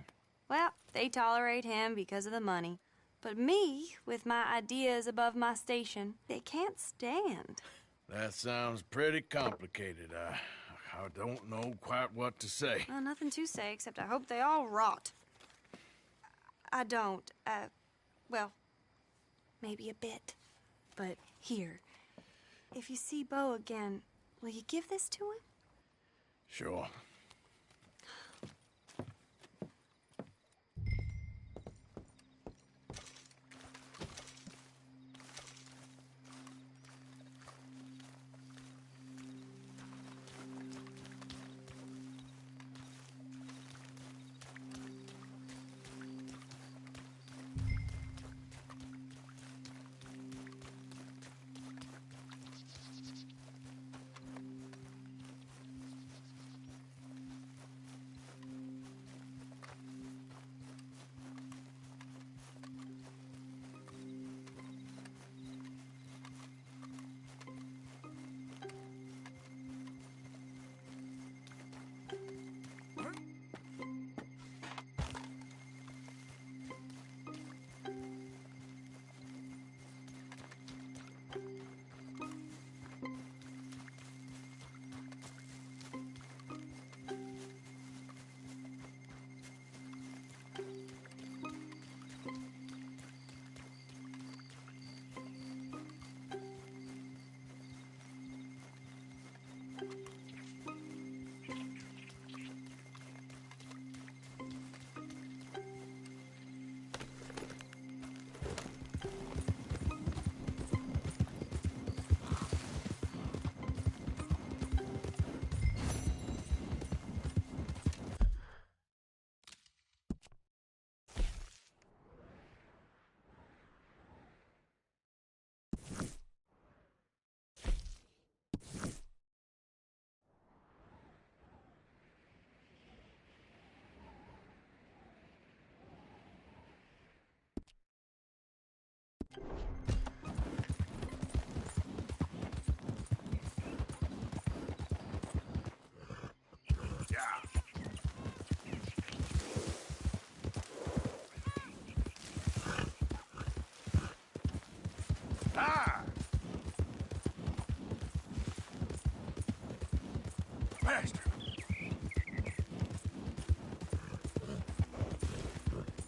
Well, they tolerate him because of the money. But me, with my ideas above my station, they can't stand. That sounds pretty complicated. I don't know quite what to say. Well, nothing to say, except I hope they all rot. I don't. Well, maybe a bit. But here, if you see Bo again, will you give this to him? Sure. Ah! Faster!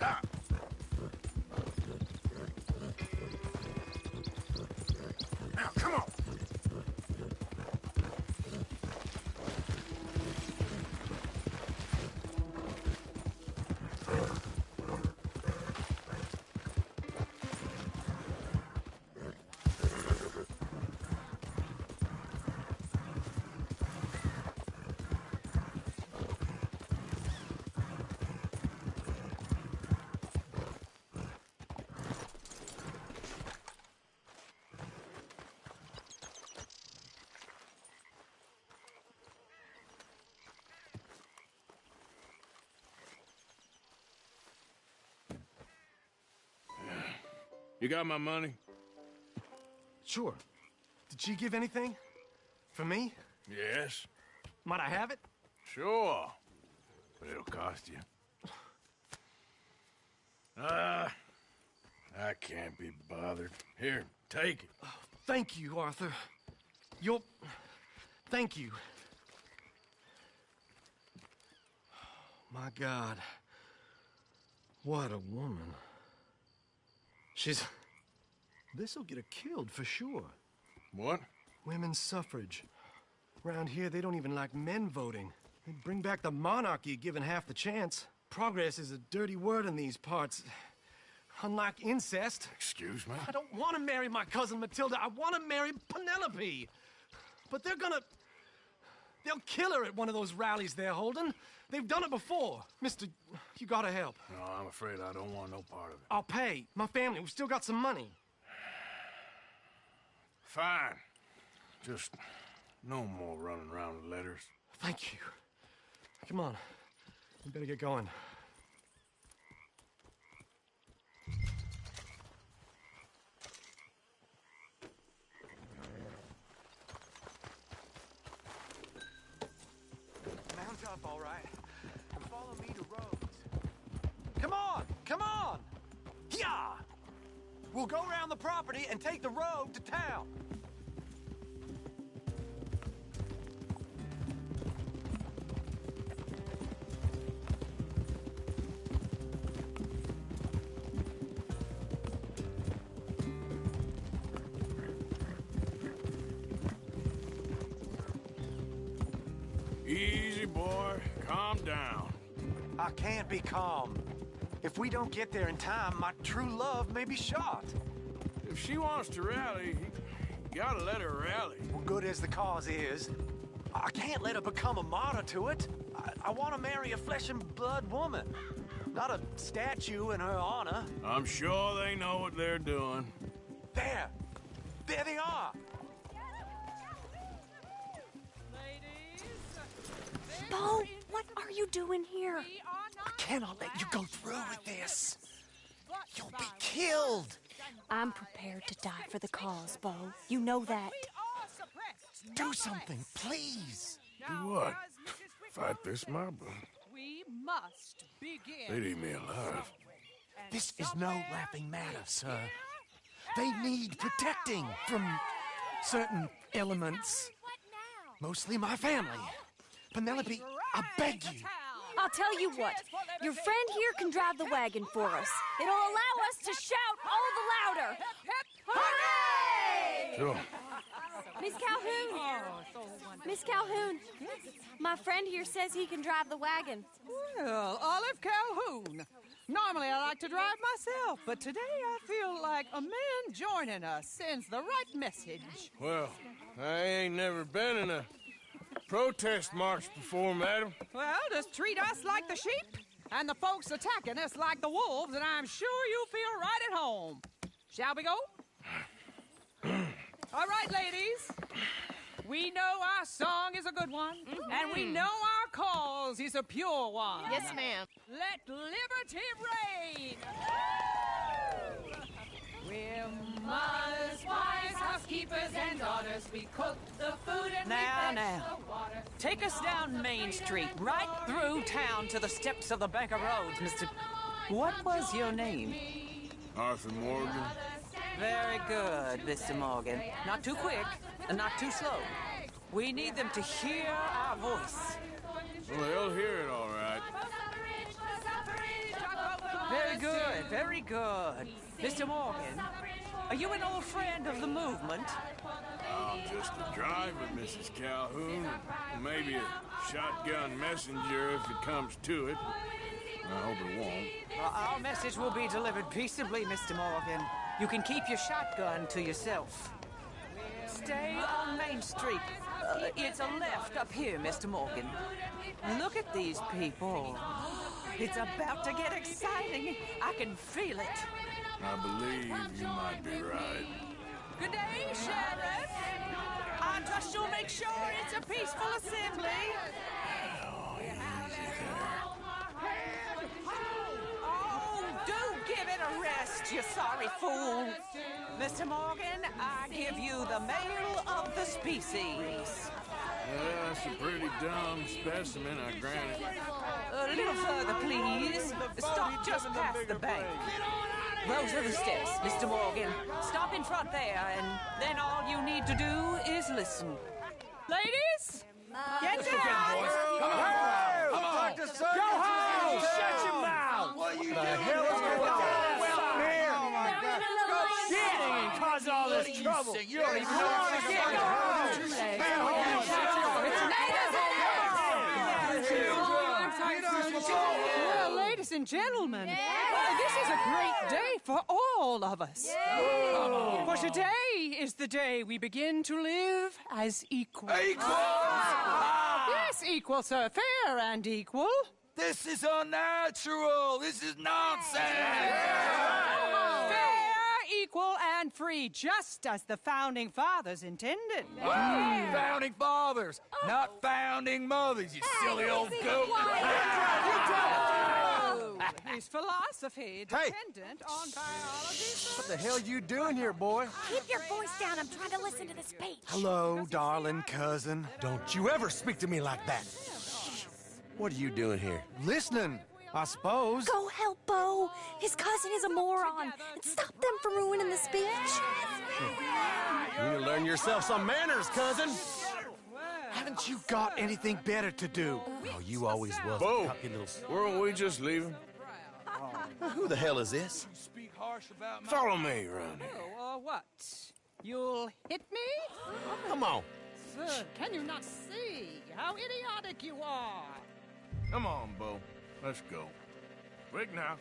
Ah! Now, come on! You got my money? Sure. Did she give anything? For me? Yes. Might I have it? Sure. But it'll cost you. I can't be bothered. Here, take it. Oh, thank you, Arthur. You'll Thank you. My God. What a woman. This'll get her killed for sure. What? Women's suffrage. Around here, they don't even like men voting. They'd bring back the monarchy given half the chance. Progress is a dirty word in these parts. Unlike incest. Excuse me? I don't want to marry my cousin Matilda. I want to marry Penelope. But they'll kill her at one of those rallies they're holding. They've done it before. Mister, you gotta help. No, I'm afraid I don't want no part of it. I'll pay. My family, we've still got some money. Fine. Just no more running around with letters. Thank you. Come on. We better get going. Mount up, all right. And follow me to Rhodes. Come on! Come on! Yeah! We'll go around the property and take the road to town. Easy, boy. Calm down. I can't be calm. If we don't get there in time, my true love may be shot. If she wants to rally, you gotta let her rally. Well, good as the cause is, I can't let her become a martyr to it. I want to marry a flesh and blood woman, not a statue in her honor. I'm sure they know what they're doing. There they are. Bo, what are you doing here? I cannot let you go through with this. You'll be killed. I'm prepared to die for the cause, Bo. You know that. Do something, please. Do what? Fight this mob? We must begin. They'd eat me alive. This is no laughing matter, sir. They need protecting from certain elements. Mostly my family. Penelope, I beg you. I'll tell you what. Your friend here can drive the wagon for us. It'll allow us to shout all the louder. Hooray! Sure. Miss Calhoun. Miss Calhoun. My friend here says he can drive the wagon. Well, Olive Calhoun. Normally I like to drive myself, but today I feel like a man joining us sends the right message. Well, I ain't never been in a protest march before, madam. Well, just treat us like the sheep, and the folks attacking us like the wolves, and I'm sure you'll feel right at home. Shall we go? All right, ladies. We know our song is a good one, and we know our cause is a pure one. Yes, ma'am. Let liberty reign. We're mothers, wives, housekeepers, and daughters. We cook the food and we fetch the water. Take us down Main Street, right through town to the steps of the Bank of Rhodes, Mr. What was your name? Arthur Morgan. Very good, Mr. Morgan. Not too quick, and not too slow. We need them to hear our voice. Well, they'll hear it all right. Very good, very good. Mr. Morgan, are you an old friend of the movement? I'm just a driver, Mrs. Calhoun. Maybe a shotgun messenger if it comes to it. I hope it won't. Well, our message will be delivered peaceably, Mr. Morgan. You can keep your shotgun to yourself. Stay on Main Street. It's a left up here, Mr. Morgan. Look at these people. It's about to get exciting. I can feel it. I believe you might be right. Good day, Sheriff. I trust you'll make sure it's a peaceful assembly. Oh, do give it a rest, you sorry fool. Mr. Morgan, I give you the male of the species. Yeah, that's a pretty dumb specimen, I grant it. A little further, please. Stop just past the bank. Those are the steps, Mr. Morgan. Stop in front there, and then all you need to do is listen. Ladies, Get down! Come on! Go home! Shut your mouth! What the hell is going on? Well, here! Oh, my God. Sitting and causing all this trouble. You don't even know what to get. Well, ladies and gentlemen, this is a great day for all of us. For today is the day we begin to live as equals. Yes, equal, sir. Fair and equal. This is unnatural. This is nonsense. Fair, equal, and free, just as the Founding Fathers intended. Founding fathers, not founding mothers, you silly old goat. His philosophy dependent on biology. What the hell you doing here, boy? Keep your voice down. I'm trying to listen to the speech. Hello, darling cousin. Don't you ever speak to me like that. What are you doing here? Listening, I suppose. Go help Bo. His cousin is a moron. And stop them from ruining the speech. You need to learn yourself some manners, cousin. Haven't you got anything better to do? Oh, you always was. Bo, weren't we just leaving? Who the hell is this? Follow me around here. Oh, what? You'll hit me? Oh, come on. Sir, can you not see how idiotic you are? Come on, Bo. Let's go. Quick now.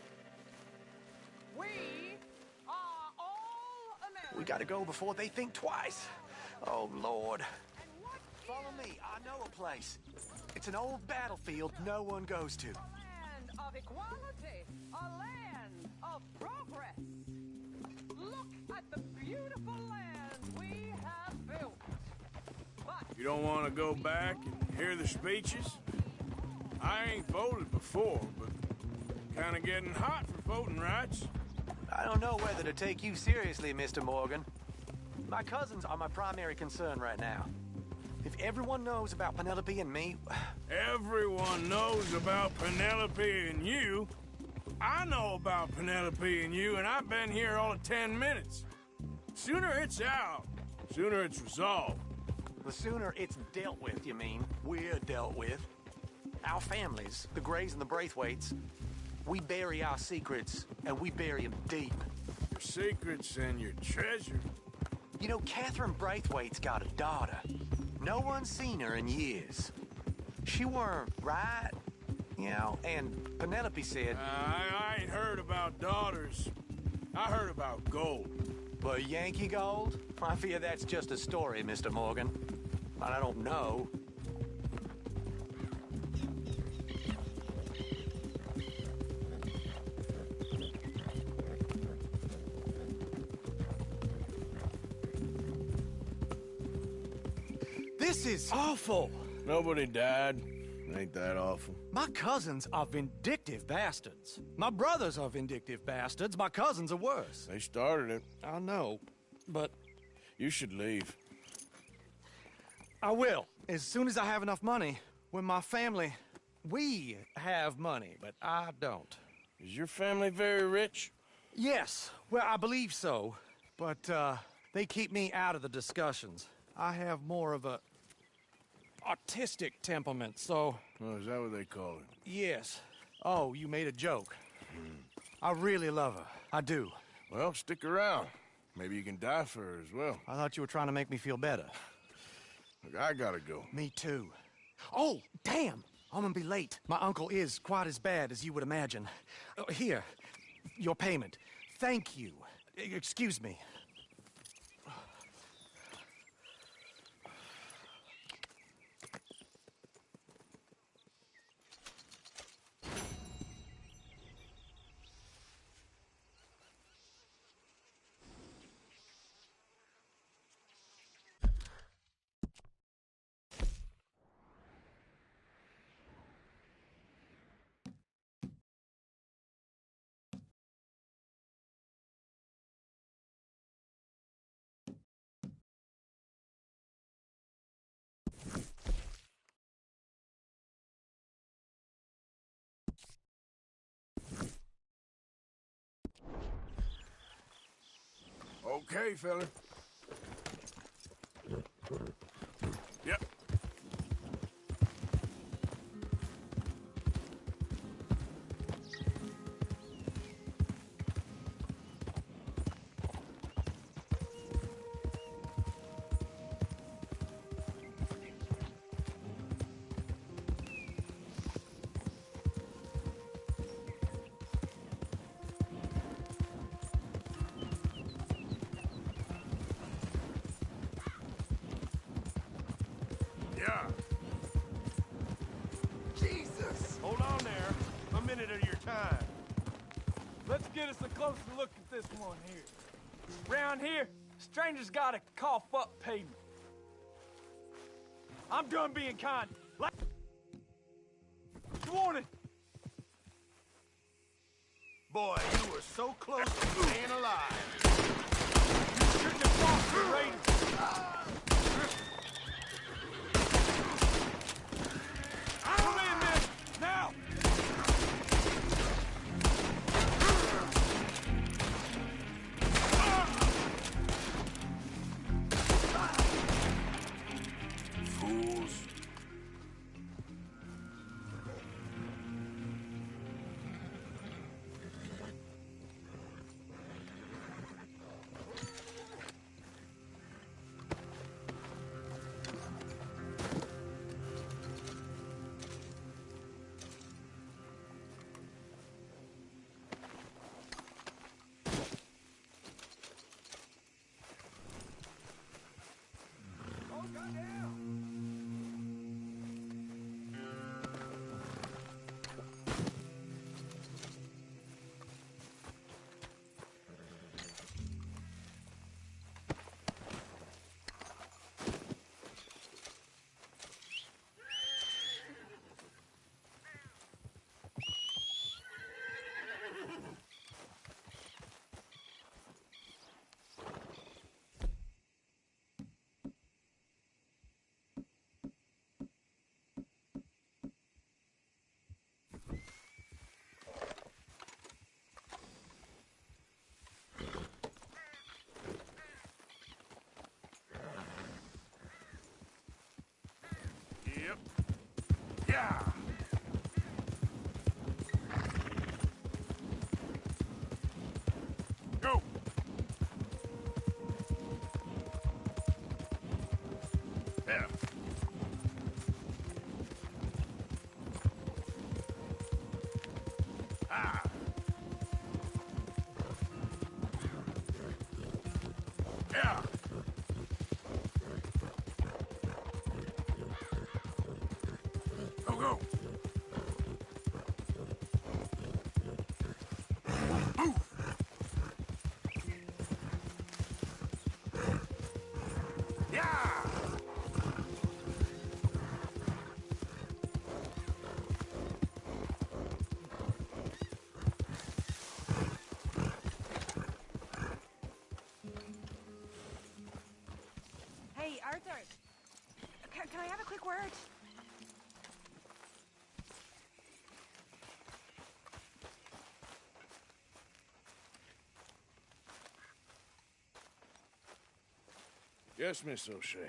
We are all Americans. We gotta go before they think twice. Oh, Lord. Follow me. I know a place. It's an old battlefield no one goes to. A land of equality. A land of progress. Look at the beautiful land we have built. You don't want to go back and hear the speeches? I ain't voted before, but kind of getting hot for voting rights. I don't know whether to take you seriously, Mr. Morgan. My cousins are my primary concern right now. If everyone knows about Penelope and me... Everyone knows about Penelope and you. I know about Penelope and you, and I've been here all of 10 minutes. Sooner it's out, sooner it's resolved. The sooner it's dealt with, you mean, we're dealt with. Our families, the Grays and the Braithwaites, we bury our secrets, and we bury them deep. Your secrets and your treasure. You know, Catherine Braithwaite's got a daughter. No one's seen her in years. She weren't right, you know, and Penelope said... I ain't heard about daughters. I heard about gold. But Yankee gold? I fear that's just a story, Mr. Morgan. But I don't know. This is awful. Nobody died. Ain't that awful? My cousins are vindictive bastards. My brothers are vindictive bastards. My cousins are worse. They started it. I know, but... You should leave. I will, as soon as I have enough money. When my family... We have money, but I don't. Is your family very rich? Yes, well, I believe so. But, they keep me out of the discussions. I have more of a... artistic temperament, so... Oh, is that what they call it? Yes. Oh, you made a joke. I really love her. I do. Well, stick around. Maybe you can die for her as well. I thought you were trying to make me feel better. Look, I gotta go. Me too. Oh, damn! I'm gonna be late. My uncle is quite as bad as you would imagine. Here, your payment. Thank you. Excuse me. Okay, fella. Yep. Yeah. Jesus! Hold on there. A minute of your time. Let's get us a closer look at this one here. Round here, strangers gotta cough up payment. I'm done being kind. You want it? Boy, you were so close to staying alive. You shouldn't have fought the Raiders. Come in, men! Now! Fools. Yep. Yeah. Go. Yeah. Ah. Yeah. Go, go. Move. Yeah. Hey, Arthur. Can I have a quick word? Yes, Miss O'Shea.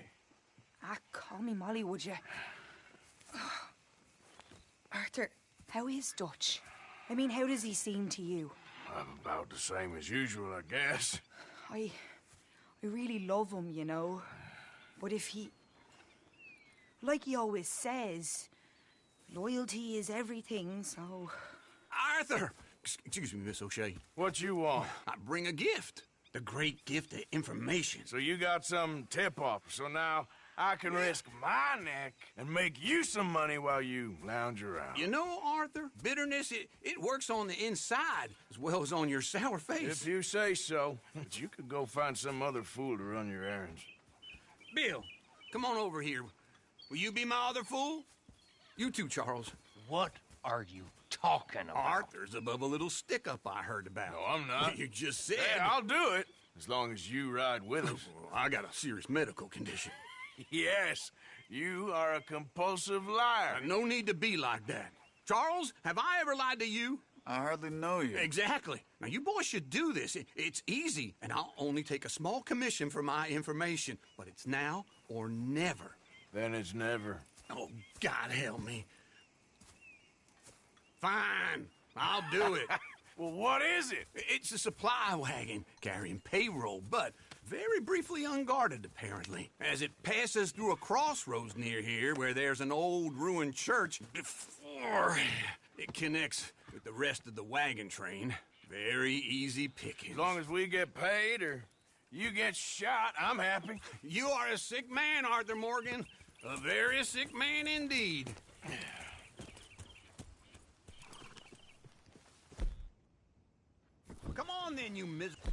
Ah, call me Molly, would you? Arthur, how is Dutch? I mean, how does he seem to you? I'm about the same as usual, I guess. I really love him, you know. But if he... Like he always says, loyalty is everything, so... Arthur! Excuse me, Miss O'Shea. What you want? I bring a gift. The great gift of information. So you got some tip-off, so now I can risk my neck and make you some money while you lounge around. You know, Arthur, bitterness, it works on the inside as well as on your sour face. If you say so. But you could go find some other fool to run your errands. Bill, come on over here. Will you be my other fool? You too, Charles. What are you talking about? Arthur's above a little stick-up I heard about. No, I'm not. You just said... Hey, I'll do it, as long as you ride with us. Well, I got a serious medical condition. Yes, you are a compulsive liar. No need to be like that. Charles, have I ever lied to you? I hardly know you. Exactly. Now, you boys should do this. It's easy, and I'll only take a small commission for my information. But it's now or never. Then it's never. Oh, God help me. Fine, I'll do it. Well, what is it? It's a supply wagon carrying payroll, but very briefly unguarded, apparently. As it passes through a crossroads near here where there's an old ruined church before it connects with the rest of the wagon train. Very easy pickings. As long as we get paid or you get shot, I'm happy. You are a sick man, Arthur Morgan. A very sick man indeed. Come on then, you miserable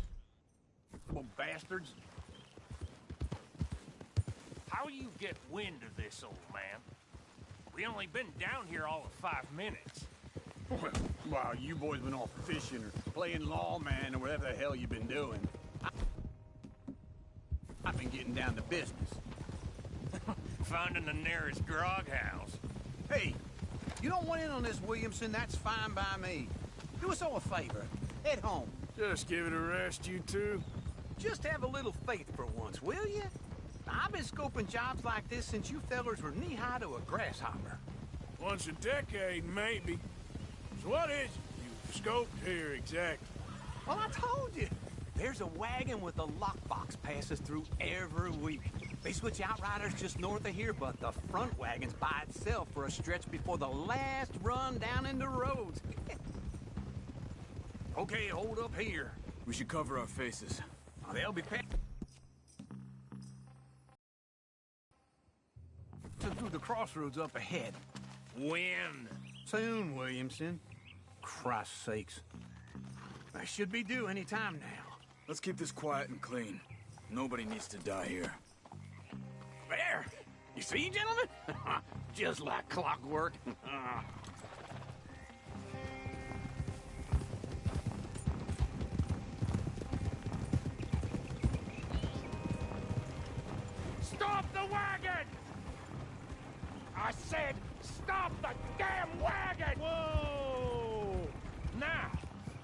bastards. How you get wind of this, old man? We only been down here all of 5 minutes. Well, while you boys been off fishing or playing lawman or whatever the hell you've been doing, I've been getting down to business. Finding the nearest grog house. Hey, you don't want in on this, Williamson, that's fine by me. Do us all a favor. Head home. Just give it a rest, you two. Just have a little faith for once, will you? I've been scoping jobs like this since you fellers were knee-high to a grasshopper. Once a decade, maybe. So what is it you scoped here exactly? Well, I told you. There's a wagon with a lockbox passes through every week. They switch outriders just north of here, but the front wagon's by itself for a stretch before the last run down into roads. Okay, hold up here. We should cover our faces. They'll be passing through the crossroads up ahead. When? Soon, Williamson. Christ's sakes. They should be due any time now. Let's keep this quiet and clean. Nobody needs to die here. There! You see, gentlemen? Just like clockwork. Stop the wagon! I said, stop the damn wagon! Whoa! Now,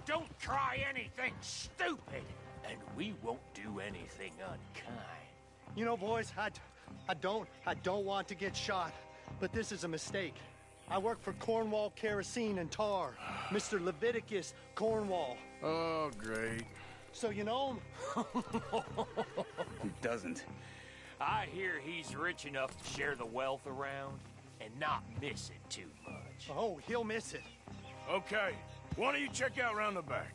don't try anything stupid, and we won't do anything unkind. You know, boys, I don't want to get shot, but this is a mistake. I work for Cornwall Kerosene and Tar, Mr. Leviticus Cornwall. Oh, great. So you know him? He doesn't. I hear he's rich enough to share the wealth around and not miss it too much. Oh, he'll miss it. Okay, why don't you check out round the back?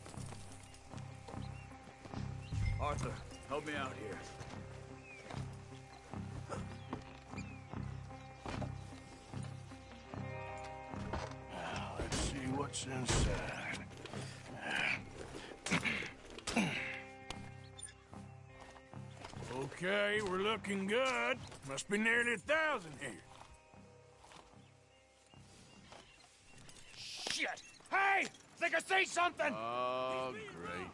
Arthur, help me out here. Now, let's see what's inside. Okay, we're looking good. Must be nearly 1,000 here. Shit! Hey! Think I see something! Oh, great.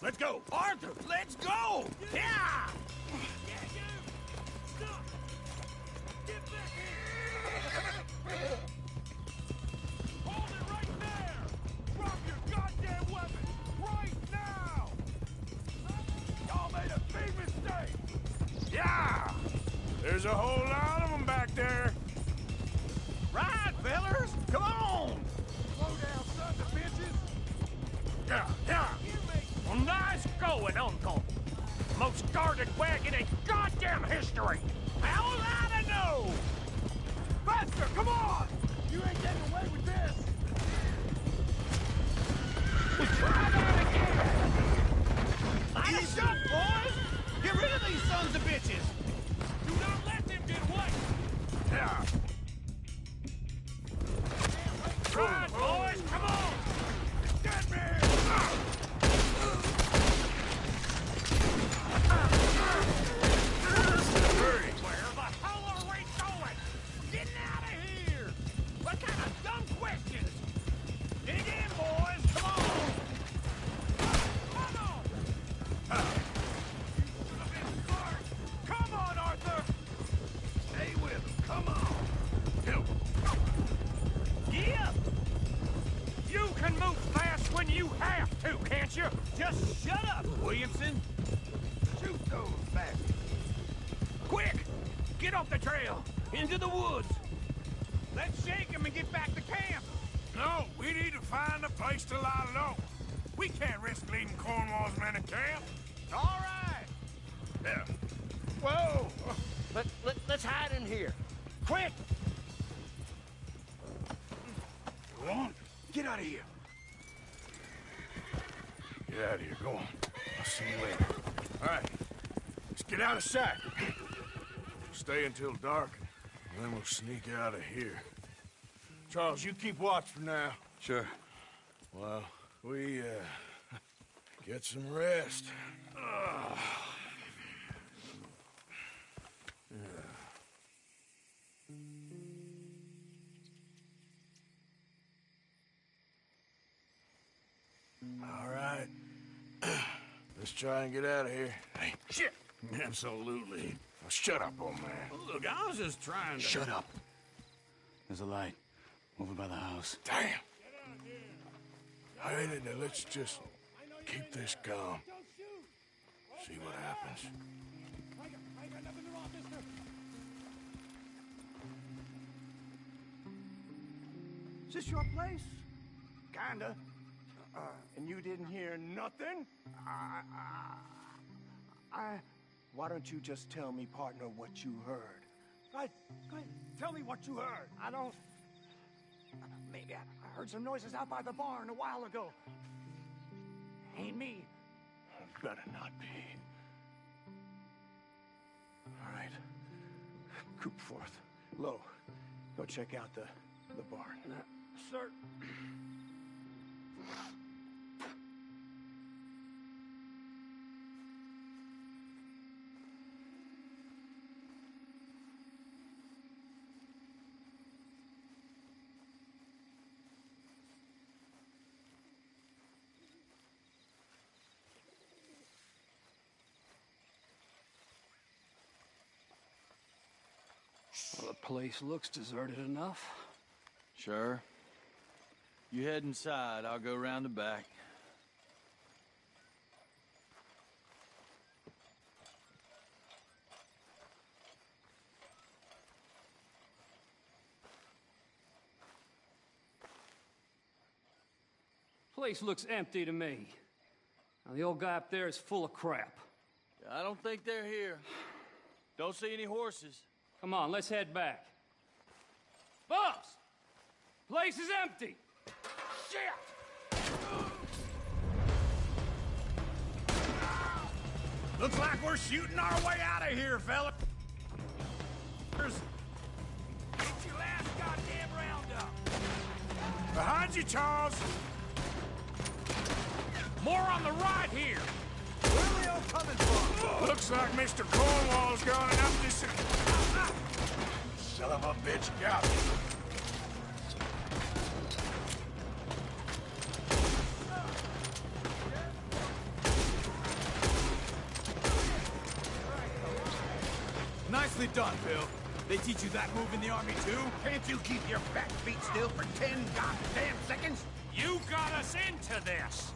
Let's go! Arthur, let's go! Yeah! Hold it right there! Drop your goddamn weapon! Right now! Y'all made a big mistake! Yeah! There's a whole lot of them back there. Right, fellers! Come on! Slow down, sons of bitches! Yeah! Well, nice going, Uncle! Most guarded wagon in goddamn history! How was I to know? Faster, come on! You ain't getting away with this! Try that again! Line us up, boys! Get rid of these sons of bitches! Do not let them get away! Yeah! Right, boys, come on! Get me! Hurry! Where the hell are we going? Getting out of here! What kind of dumb questions? Dig in, boys! Come on! Come on, Arthur! Stay with him, come on! Help! Yeah! You can move fast when you have to, can't you? Just shut up, Williamson! Shoot those bastards! Quick! Get off the trail! Into the woods! Let's shake him and get back to camp! No, we need to find a place to lie low. We can't risk leaving Cornwall's men at camp. All right! Yeah. Whoa! Let's hide in here. Quick! Go on. Get out of here. Get out of here. Go on. I'll see you later. All right. Let's get out of sight. stay until dark, and then we'll sneak out of here. Charles, you keep watch for now. Sure. Well, we, get some rest. All right. Let's try and get out of here. Hey, shit! Absolutely. Now shut up, old man. Look, I was just trying to... Shut up. There's a light over by the house. Damn! All right, now let's just keep this calm. See what happens. Is this your place? Kinda. And you didn't hear nothing? Why don't you just tell me, partner, what you heard? Go ahead. Tell me what you heard. I don't... Maybe I heard some noises out by the barn a while ago. Ain't me. Better not be. All right. Coop forth. Lo, go check out the barn. Sir. Well, the place looks deserted enough. Sure. You head inside, I'll go round the back. Place looks empty to me. Now, the old guy up there is full of crap. I don't think they're here. Don't see any horses. Come on, let's head back. Boss! Place is empty! Shit! Looks like we're shooting our way out of here, fella. Get your last goddamn roundup! Behind you, Charles! More on the right here! Where are they all coming from? Looks like Mr. Cornwall's gone and up this... Son of a bitch, got me. Nicely done, Bill. They teach you that move in the army, too? Can't you keep your back feet still for 10 goddamn seconds? You got us into this!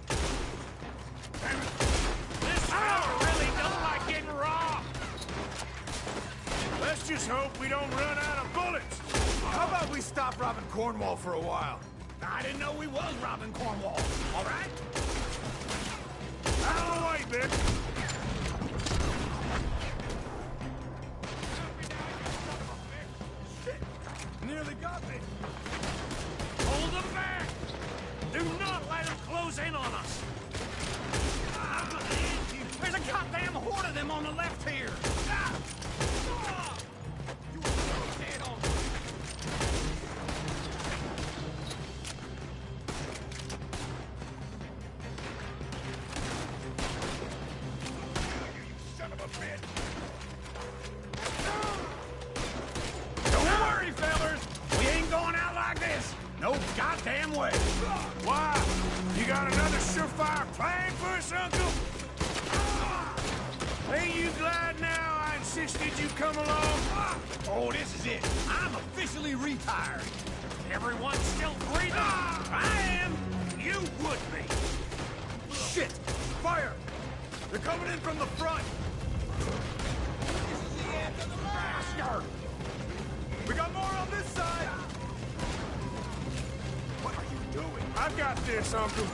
This fella really don't like getting robbed! Let's just hope we don't run out of bullets. How about we stop robbing Cornwall for a while? I didn't know we was robbing Cornwall, all right? Out of the way, bitch! Nearly got me. Hold them back! Do not let them close in on us! There's a goddamn horde of them on the left here! Son of a bitch! Don't worry, fellas! We ain't going out like this! No goddamn way! Why? You got another surefire plan for us, Uncle? Ain't you glad now I insisted you come along? Oh, this is it. I'm officially retired. Everyone's still breathing? I am. You would be. Shit! Fire! They're coming in from the front. This is the end of the line. We got more on this side. What are you doing? I've got this, Uncle.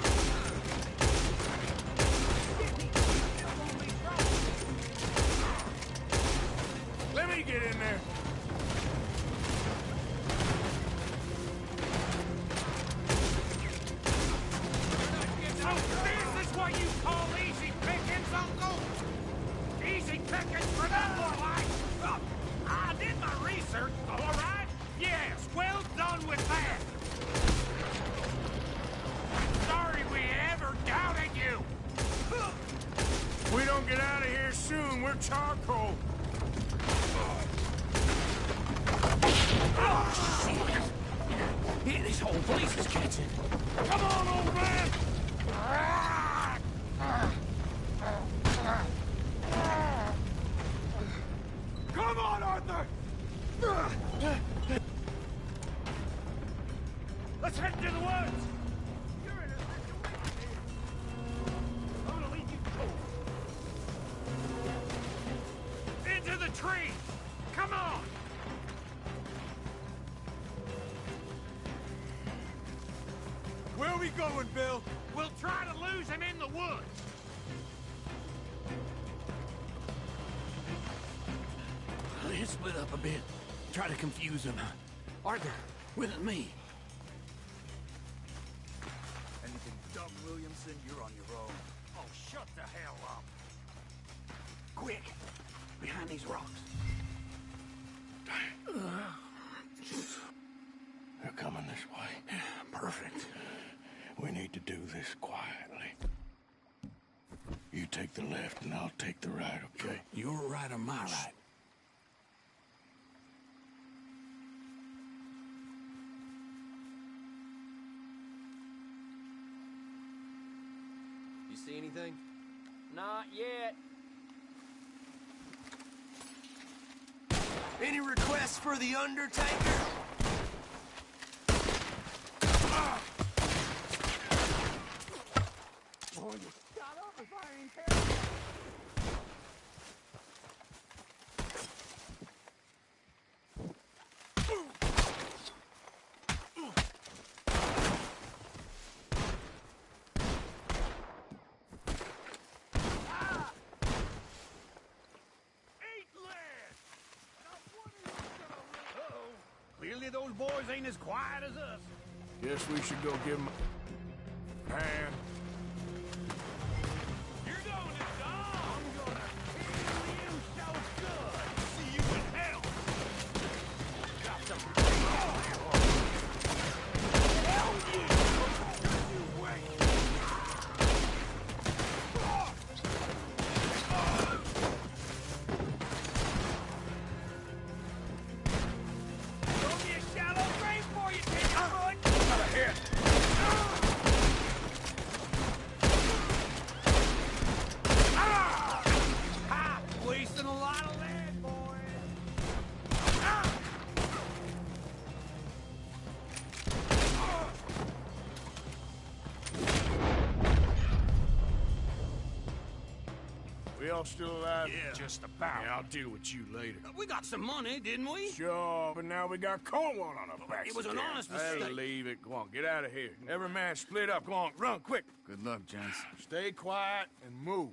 Let me get in there. So this is what you call easy pickings, Uncle? Easy pickings for that more like... officer. All right? Yes, well done with that. Sorry we ever doubted you. If we don't get out of here soon, we're charcoal. Yeah, this whole place is catching. Come on, old man! Come on, Arthur! Let's head into the woods! You're in a situation here. I'm gonna leave you cold. Into the tree! Come on! Where are we going, Bill? We'll try to lose him in the woods. Let's split up a bit. Try to confuse him. Arthur, with me. Anything dumb, Williamson, you're on your own. Oh, shut the hell up. Quick! Behind these rocks. They're coming this way. Perfect. We need to do this quietly. You take the left and I'll take the right, okay? Your right or my right? You see anything? Not yet. Any requests for the Undertaker? Boy, you shut up if I ain't careful. Clearly those boys ain't as quiet as us. Guess we should go give him a hand. You're going to die. I'm gonna kill you so good. See you in hell. Got some hell you. You wait. Don't be a shallow grave for you, tenderfoot. Out of here. Wasting a lot of lead, boys. We all still alive? Yeah. Just about. Yeah, I'll deal with you later. We got some money, didn't we? Sure, but now we got Cornwall on our backs. It was an again. honest Hey, mistake. leave it. Go on, get out of here. Every man split up. Go on, run, quick. Good luck, gents. Stay quiet and move.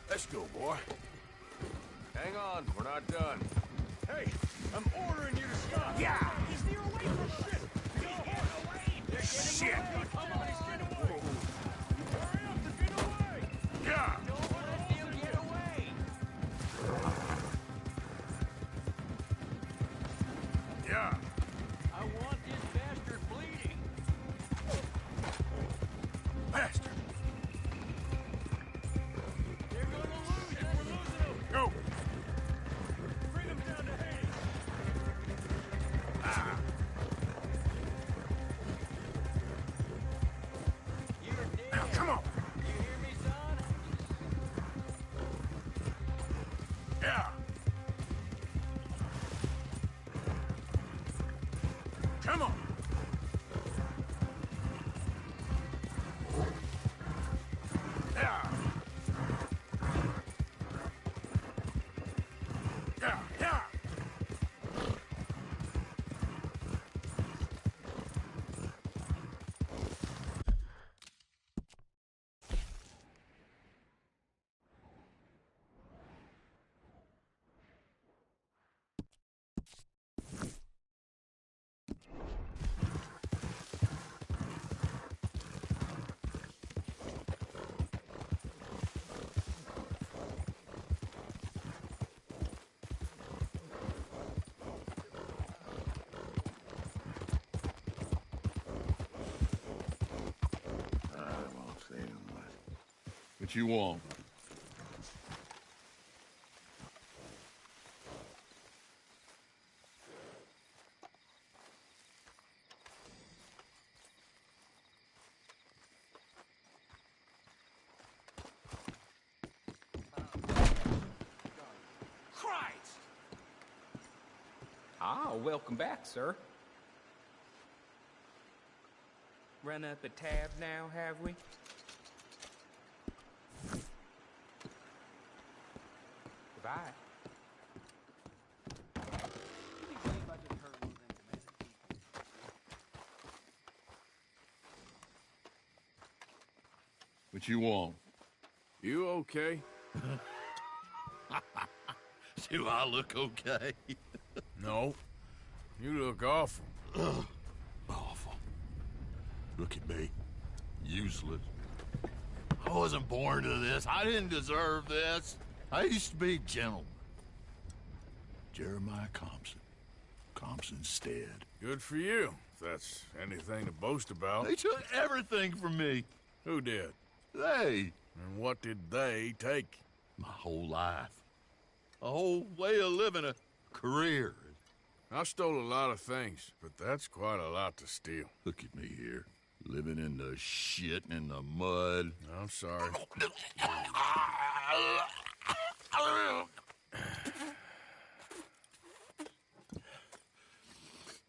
Let's go, boy. Hang on, we're not done. Hey, Yeah. I want this bastard bleeding. Bastard. They're gonna lose it. We're losing them. Go. Bring them down to Hades. Ah. You're dead. Now, come on. You hear me, son? Yeah. Come on. Yeah. Yeah, yeah. What you want? Christ! Ah, welcome back, sir. Run up a tab now, have we? Goodbye. What you want? You okay? Do I look okay? No. You look awful. Awful. Look at me. Useless. I wasn't born to this. I didn't deserve this. I used to be a gentleman. Jeremiah Compson. Compson Stead. Good for you, if that's anything to boast about. They took everything from me. Who did? They. And what did they take? My whole life. A whole way of living, a career. I stole a lot of things, but that's quite a lot to steal. Look at me here, living in the shit and the mud. I'm sorry.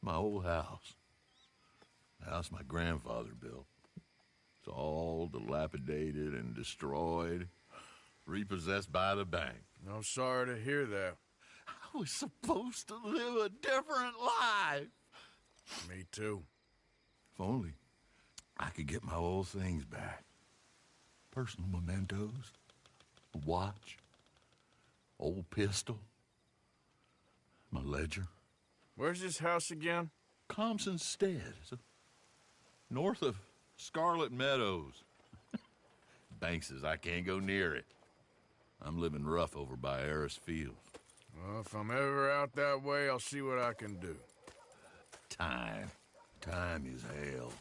My old house. The house my grandfather built. It's all dilapidated and destroyed, repossessed by the bank. I'm sorry to hear that. I was supposed to live a different life. Me too. If only I could get my old things back. Personal mementos, a watch, old pistol, my ledger. Where's this house again? Compson Stead, north of Scarlet Meadows. Bank says I can't go near it. I'm living rough over by Harris Field. Well, if I'm ever out that way, I'll see what I can do. Time. Time is hell.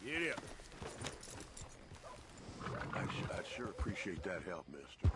Get up. I'd sure appreciate that help, mister.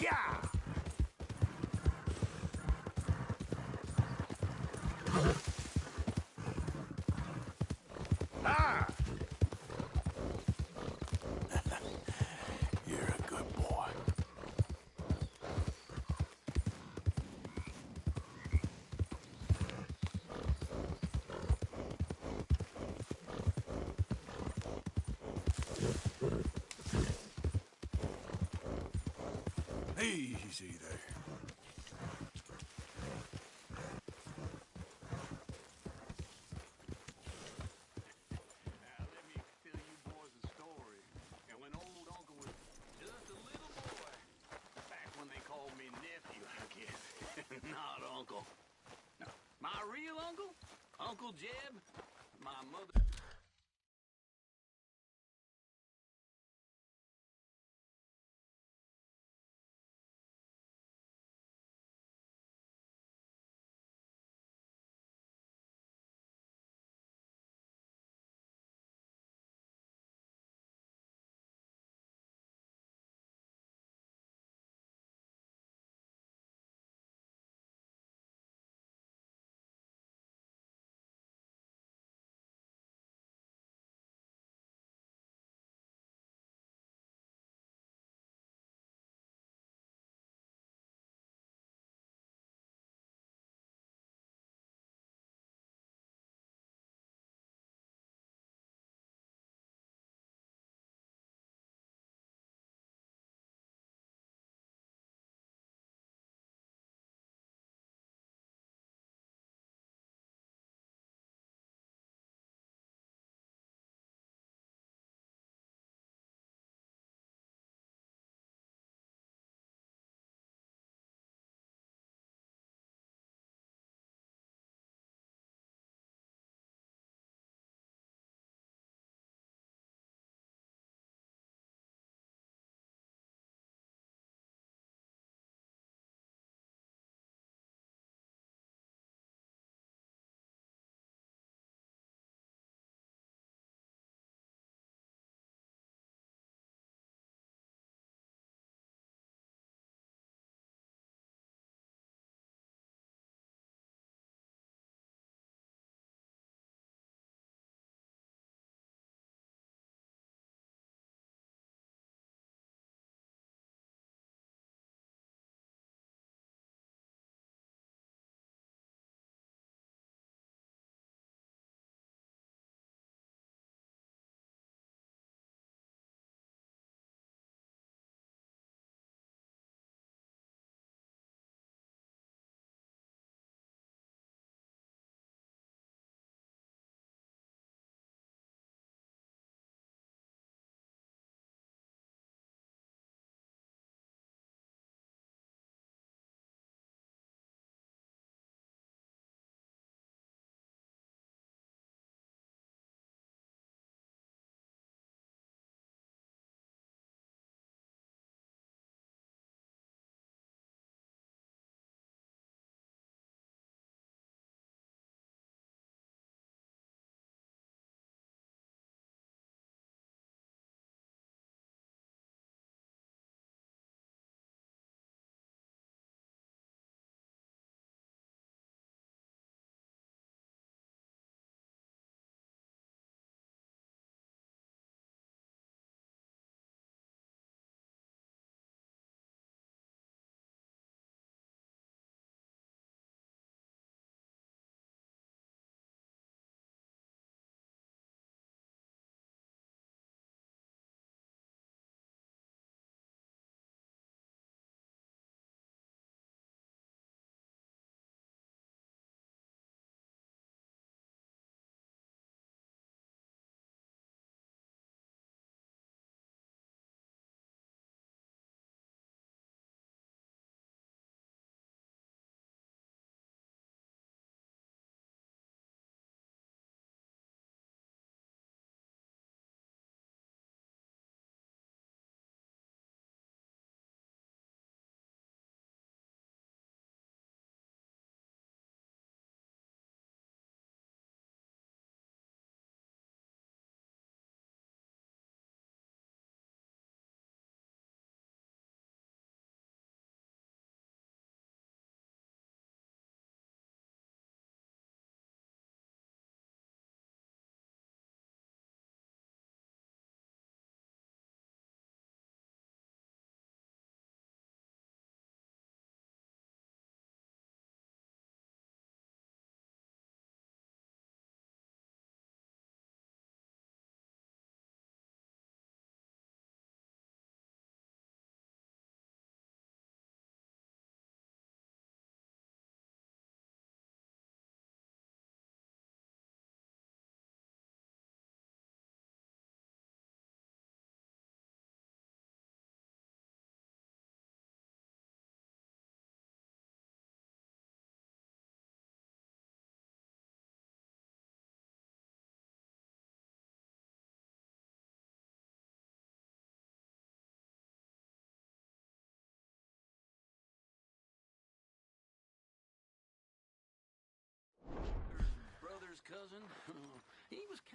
Yeah! Ah! You're a good boy. Easy there. Not uncle. No, my real uncle, Uncle Jeb, my mother.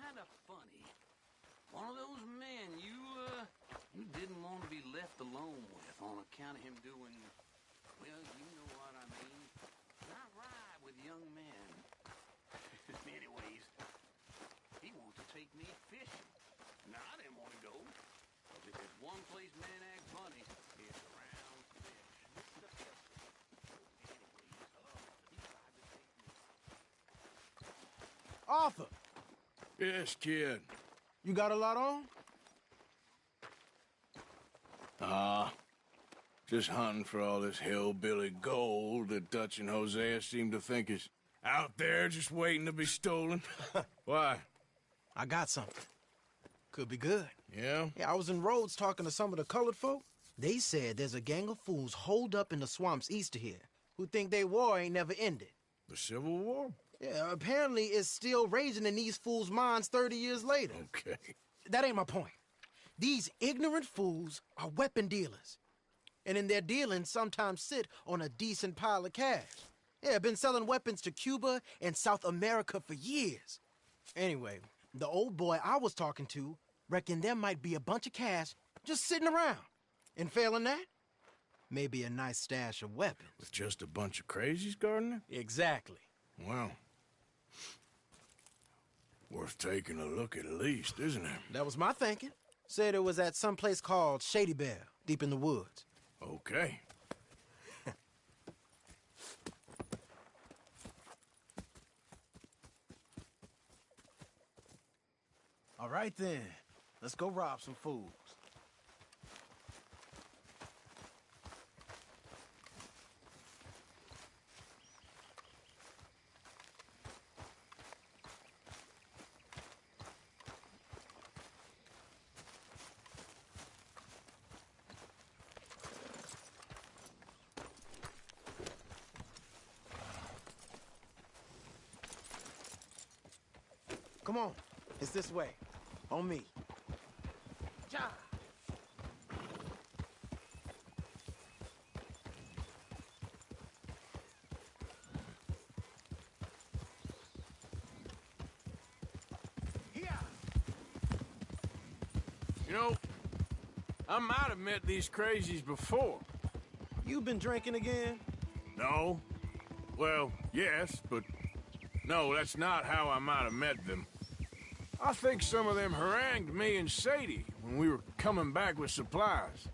kind of funny. One of those men you didn't want to be left alone with on account of him doing, well, you know what I mean. Not right with young men. Anyways, he wanted to take me fishing. Now, I didn't want to go. Because if there's one place men act funny, it's around fish. Arthur! Yes, kid. You got a lot on? Just hunting for all this hillbilly gold that Dutch and Hosea seem to think is out there just waiting to be stolen. Why? I got something. Could be good. Yeah? Yeah, I was in Rhodes talking to some of the colored folk. They said there's a gang of fools holed up in the swamps east of here who think their war ain't never ended. The Civil War? Yeah, apparently it's still raging in these fools' minds 30 years later. Okay. That ain't my point. These ignorant fools are weapon dealers. And in their dealing, sometimes sit on a decent pile of cash. Yeah, been selling weapons to Cuba and South America for years. Anyway, the old boy I was talking to reckoned there might be a bunch of cash just sitting around. And failing that, maybe a nice stash of weapons. With just a bunch of crazies guarding it? Exactly. Well, worth taking a look at least, isn't it? That was my thinking. Said it was at some place called Shady Bell, deep in the woods. Okay. All right then, let's go rob some fools. Come on, it's this way. On me. Ja! Here! You know, I might have met these crazies before. You been drinking again? No. Well, yes, but no, that's not how I might have met them. I think some of them harangued me and Sadie when we were coming back with supplies.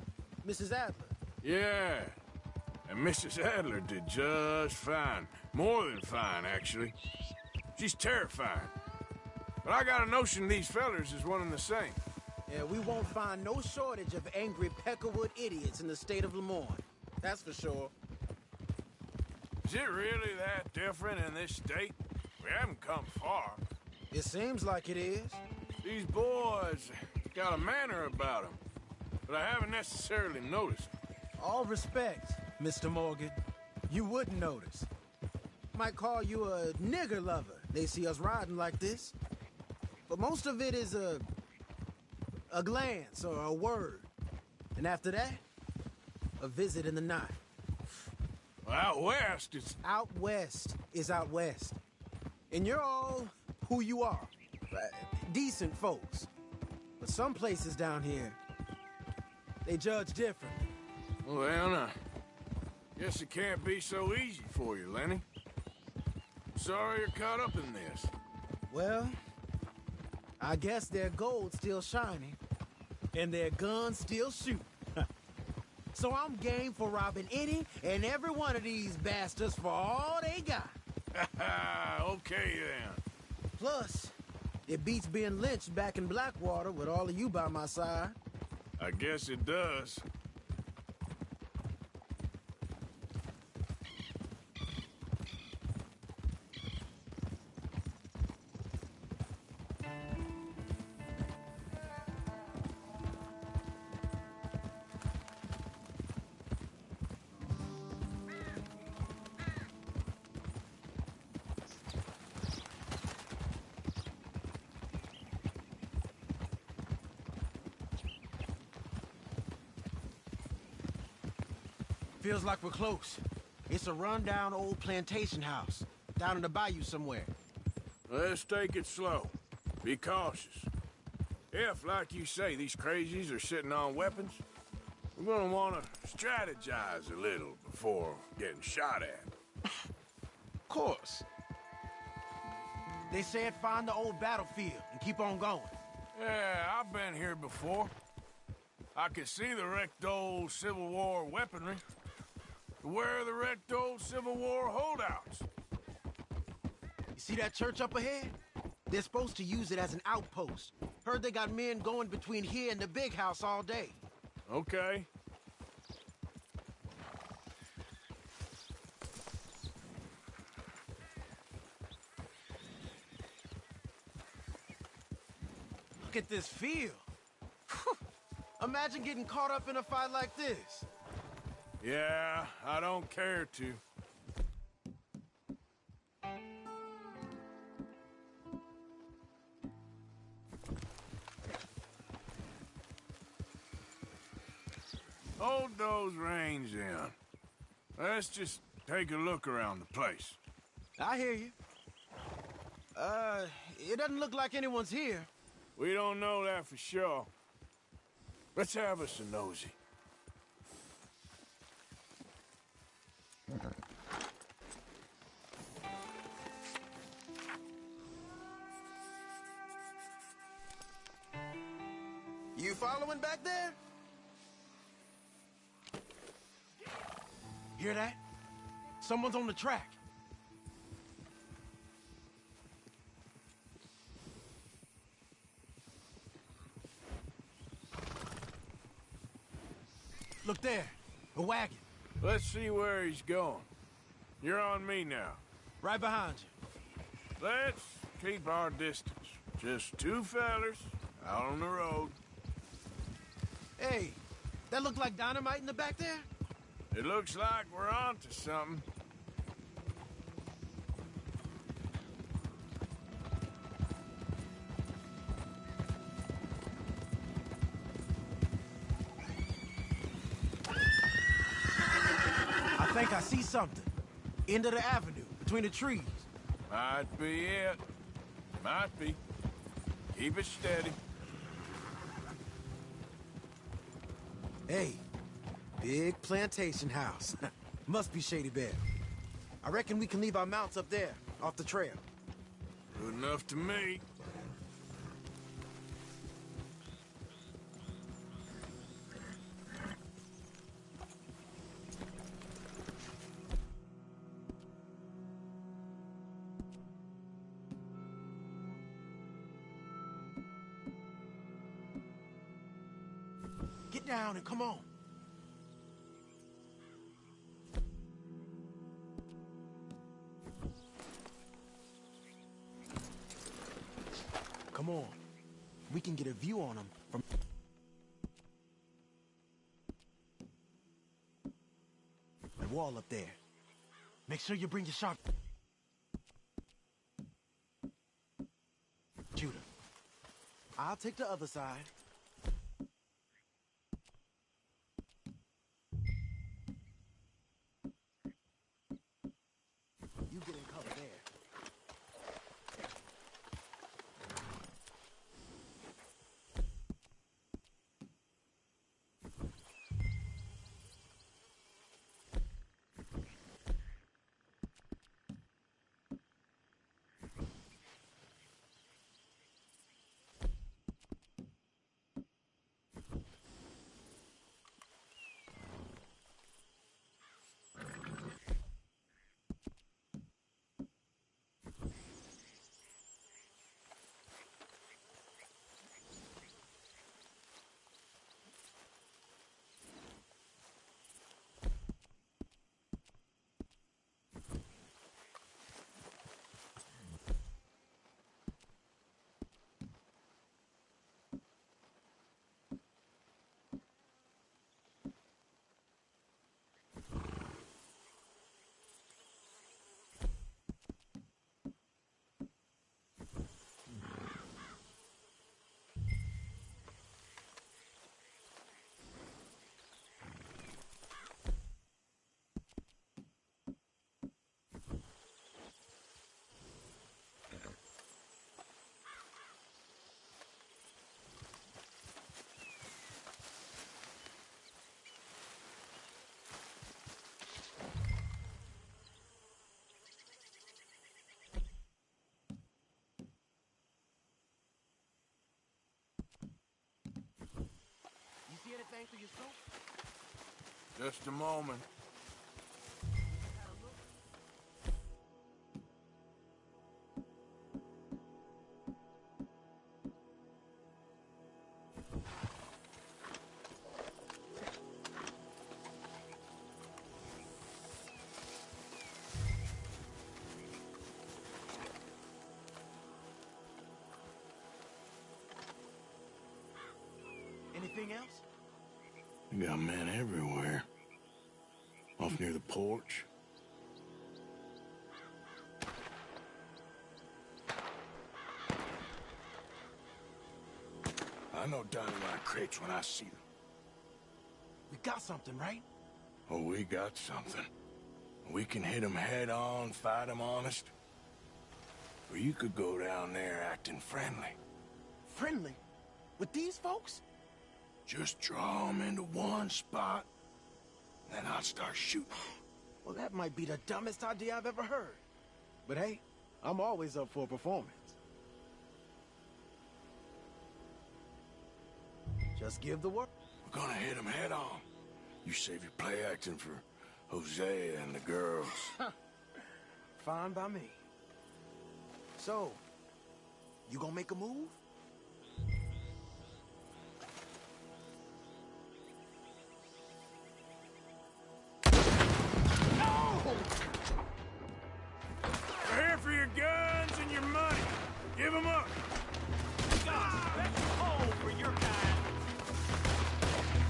Mrs. Adler? Yeah. And Mrs. Adler did just fine. More than fine, actually. She's terrifying. But I got a notion these fellers is one and the same. Yeah, we won't find no shortage of angry Peckerwood idiots in the state of Lemoyne. That's for sure. Is it really that different in this state? We haven't come far. It seems like it is. These boys got a manner about them, but I haven't necessarily noticed. All respect, Mr. Morgan. You wouldn't notice. Might call you a nigger lover. They see us riding like this. But most of it is a glance or a word. And after that, a visit in the night. Well, out west, it's... Out west is out west. And you're all who you are. Decent folks. But some places down here, they judge different. Well, then, guess it can't be so easy for you, Lenny. Sorry you're caught up in this. Well, I guess their gold's still shining, and their guns still shoot. So I'm game for robbing any and every one of these bastards for all they got. Okay, then. Plus, it beats being lynched back in Blackwater with all of you by my side. I guess it does. Feels like we're close. It's a rundown old plantation house, down in the bayou somewhere. Let's take it slow. Be cautious. If, like you say, these crazies are sitting on weapons, we're gonna want to strategize a little before getting shot at. Of course. They said find the old battlefield and keep on going. Yeah, I've been here before. I can see the wrecked old Civil War weaponry. Where are the wrecked old Civil War holdouts? You see that church up ahead? They're supposed to use it as an outpost. Heard they got men going between here and the big house all day. Okay. Look at this field. Imagine getting caught up in a fight like this. Yeah, I don't care to. Hold those reins in. Let's just take a look around the place. I hear you. It doesn't look like anyone's here. We don't know that for sure. Let's have us a nosy. You following back there? Hear that? Someone's on the track. Look there, a wagon. Let's see where he's going. You're on me now. Right behind you. Let's keep our distance. Just two fellers out on the road. Hey, that look like dynamite in the back there? It looks like we're onto something. I think I see something. End of the avenue, between the trees. Might be it. Might be. Keep it steady. Hey, big plantation house. Must be Shady Bear. I reckon we can leave our mounts up there, off the trail. Good enough to me. Get down and come on. Come on. We can get a view on them from... the wall up there. Make sure you bring your sharp... Shooter. I'll take the other side. You get in cover there. Anything for your soap? Just a moment. Anything else? You got men everywhere. Off near the porch. I know Dynamite crates when I see them. We got something, right? Oh, we got something. We can hit them head on, fight them honest. Or you could go down there acting friendly. Friendly? With these folks? Just draw them into one spot, then I'll start shooting. Well, that might be the dumbest idea I've ever heard. But hey, I'm always up for a performance. Just give the word. We're gonna hit them head on. You save your play acting for Hosea and the girls. Fine by me. So, you gonna make a move? We're here for your guns and your money. Give them up. We got a special hole for your kind.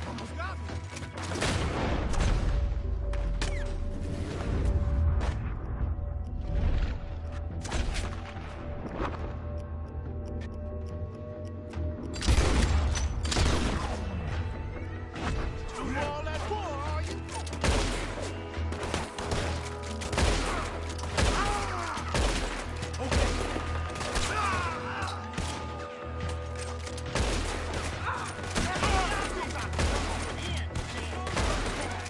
Almost got me. You all at war, are you?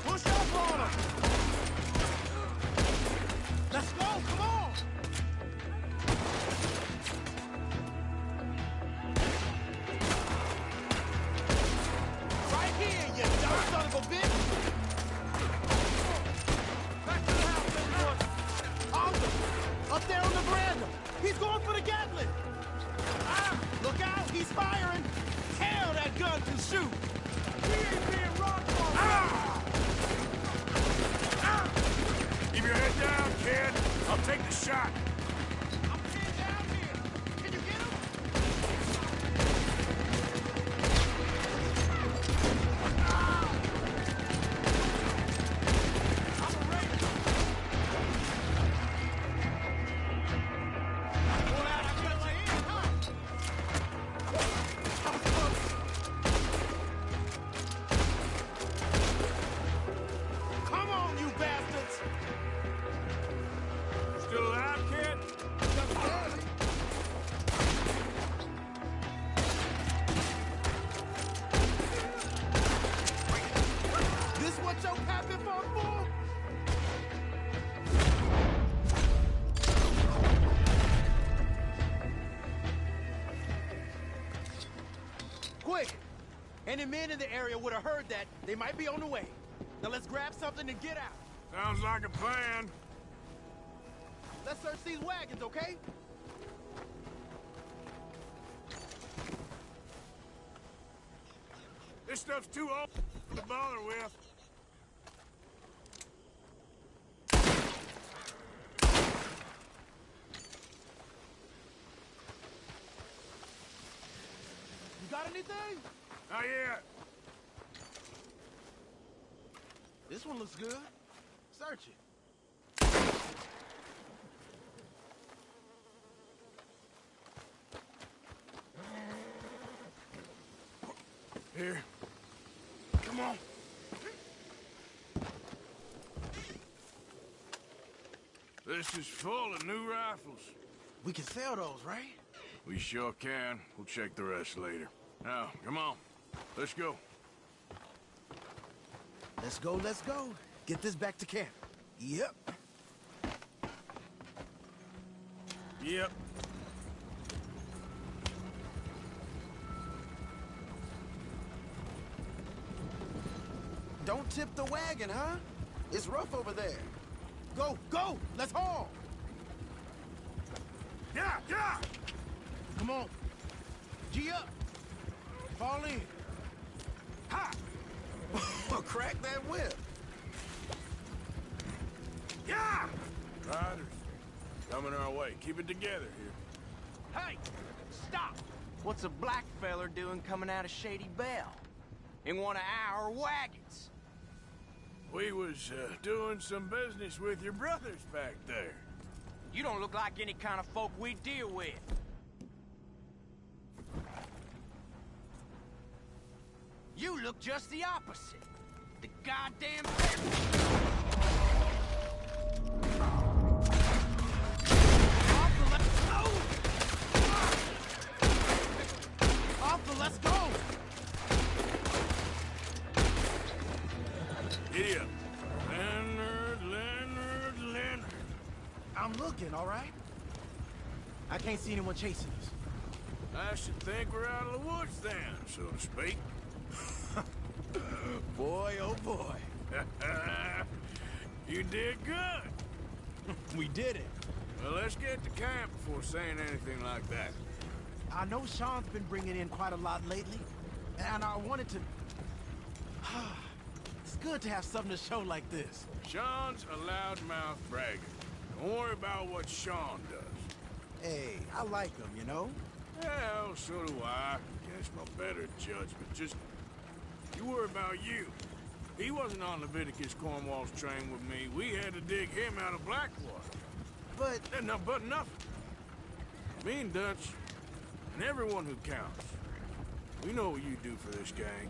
Push up on him! Let's go, come on! Right here, you dumb son of a bitch! Back to the house, everyone! Arthur! Up there on the veranda! He's going for the Gatling! Ah! Look out, he's firing! Hell, that gun can shoot! We ain't being rocked on! Ah! Ah! Keep your head down, kid. I'll take the shot. I'm pinned down here! Can you get him? I'm a raider! Pull out, I got you in, huh? I was close. Come on, you bastards! Still alive, kid? Just barely. This what your happy for, fool? Quick! Any men in the area would have heard that. They might be on the way. Now let's grab something and get out. Sounds like a plan. Let's search these wagons, okay? This stuff's too old to bother with. You got anything? Not yet. This one looks good. Search it. Here. Come on. This is full of new rifles. We can sell those, right? We sure can. We'll check the rest later. Now, come on. Let's go. Let's go, let's go. Get this back to camp. Yep. Yep. Don't tip the wagon, huh? It's rough over there. Go, go! Let's haul! Yeah, yeah! Come on. G up. Fall in. Ha! Crack that whip. Yeah! Riders, coming our way. Keep it together here. Hey! Stop! What's a black feller doing coming out of Shady Belle? In one of our wagons? We was doing some business with your brothers back there. You don't look like any kind of folk we deal with. You look just the opposite. The goddamn Arthur, let's go! Giddy up. Leonard. I'm looking, all right? I can't see anyone chasing us. I should think we're out of the woods then, so to speak. Boy, oh boy. You did good. We did it. Well, let's get to camp before saying anything like that. I know Sean's been bringing in quite a lot lately, and I wanted to... It's good to have something to show like this. Sean's a loudmouth bragger. Don't worry about what Sean does. Hey, I like him, you know? Well, so do I. Against my better judgment. Just, you worry about you. He wasn't on Leviticus Cornwall's train with me. We had to dig him out of Blackwater. But... But nothing. Me and Dutch, and everyone who counts, we know what you do for this gang.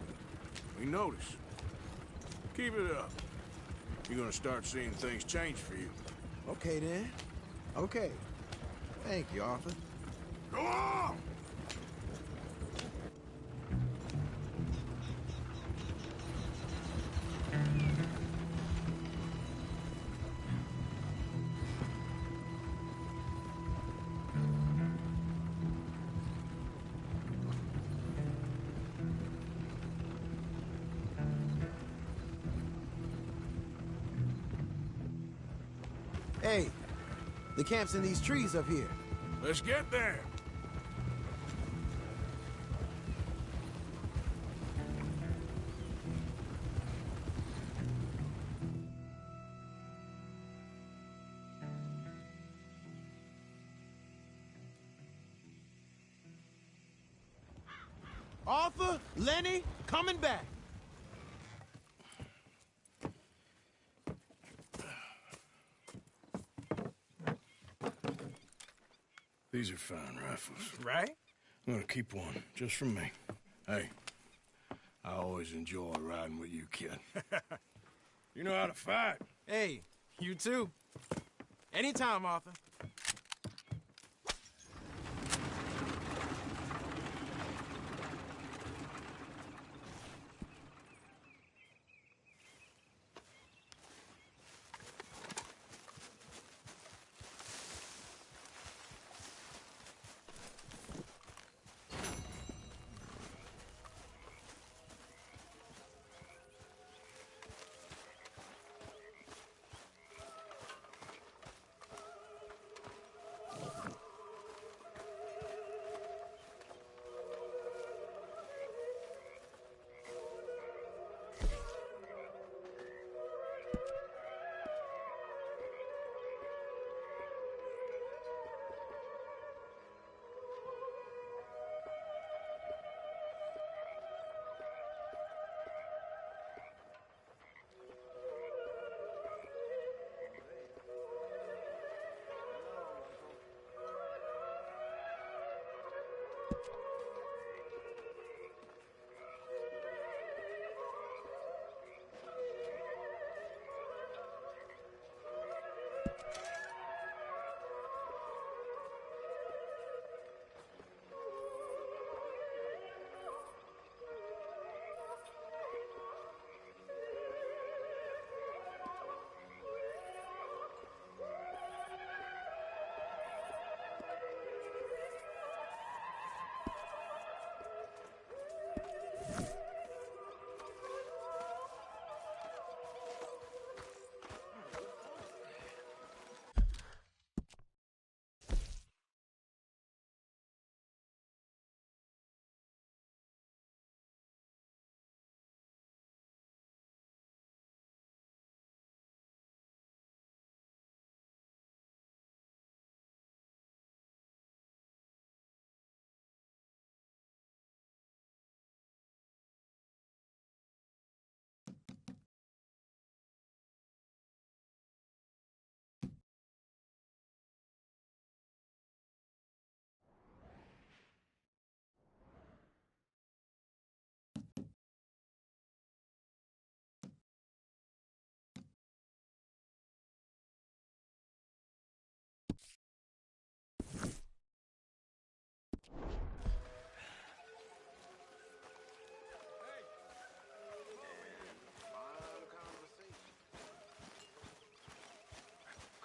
We notice. Keep it up. You're gonna start seeing things change for you. Okay, then. Okay. Thank you, Arthur. Go on! Hey, the camp's in these trees up here. Let's get there. Arthur, Lenny, coming back. These are fine rifles. Right? I'm gonna keep one, just for me. Hey, I always enjoy riding with you, kid. You know how to fight. Hey, you too. Anytime, Arthur.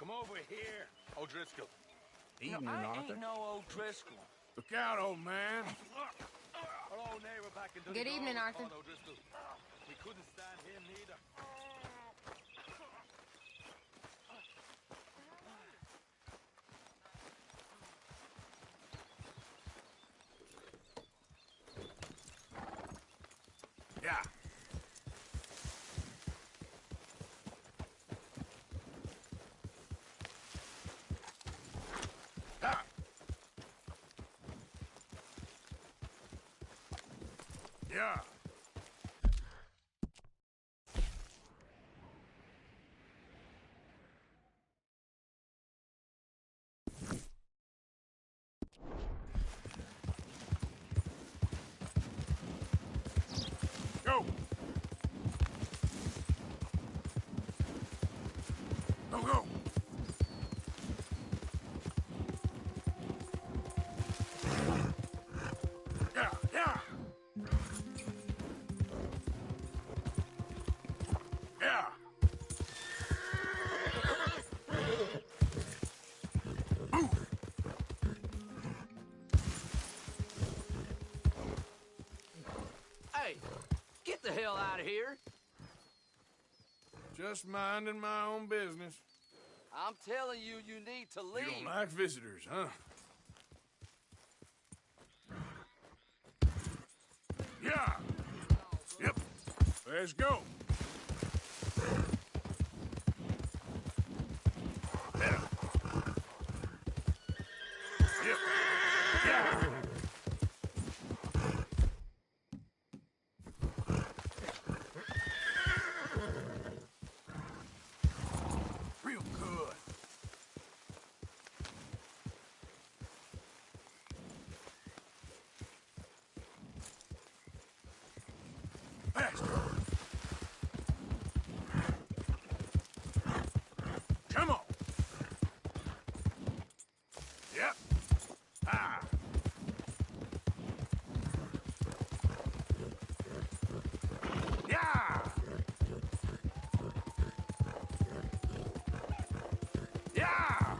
Come over here, O'Driscoll. Evening, I Arthur. ain't no O'Driscoll. Look out, old man. Hello, neighbor, back in Good evening, Arthur. We couldn't stand him neither. Yeah. Ah. Yeah. Go. Go, go. Yeah, yeah. Yeah. Hey, get the hell out of here. Just minding my own business. I'm telling you, you need to leave. You don't like visitors, huh? Yeah. Yep. Let's go. Yeah. Yep. Yeah. Real good. Faster. Come on. Yep. Ah. Yeah. Yeah.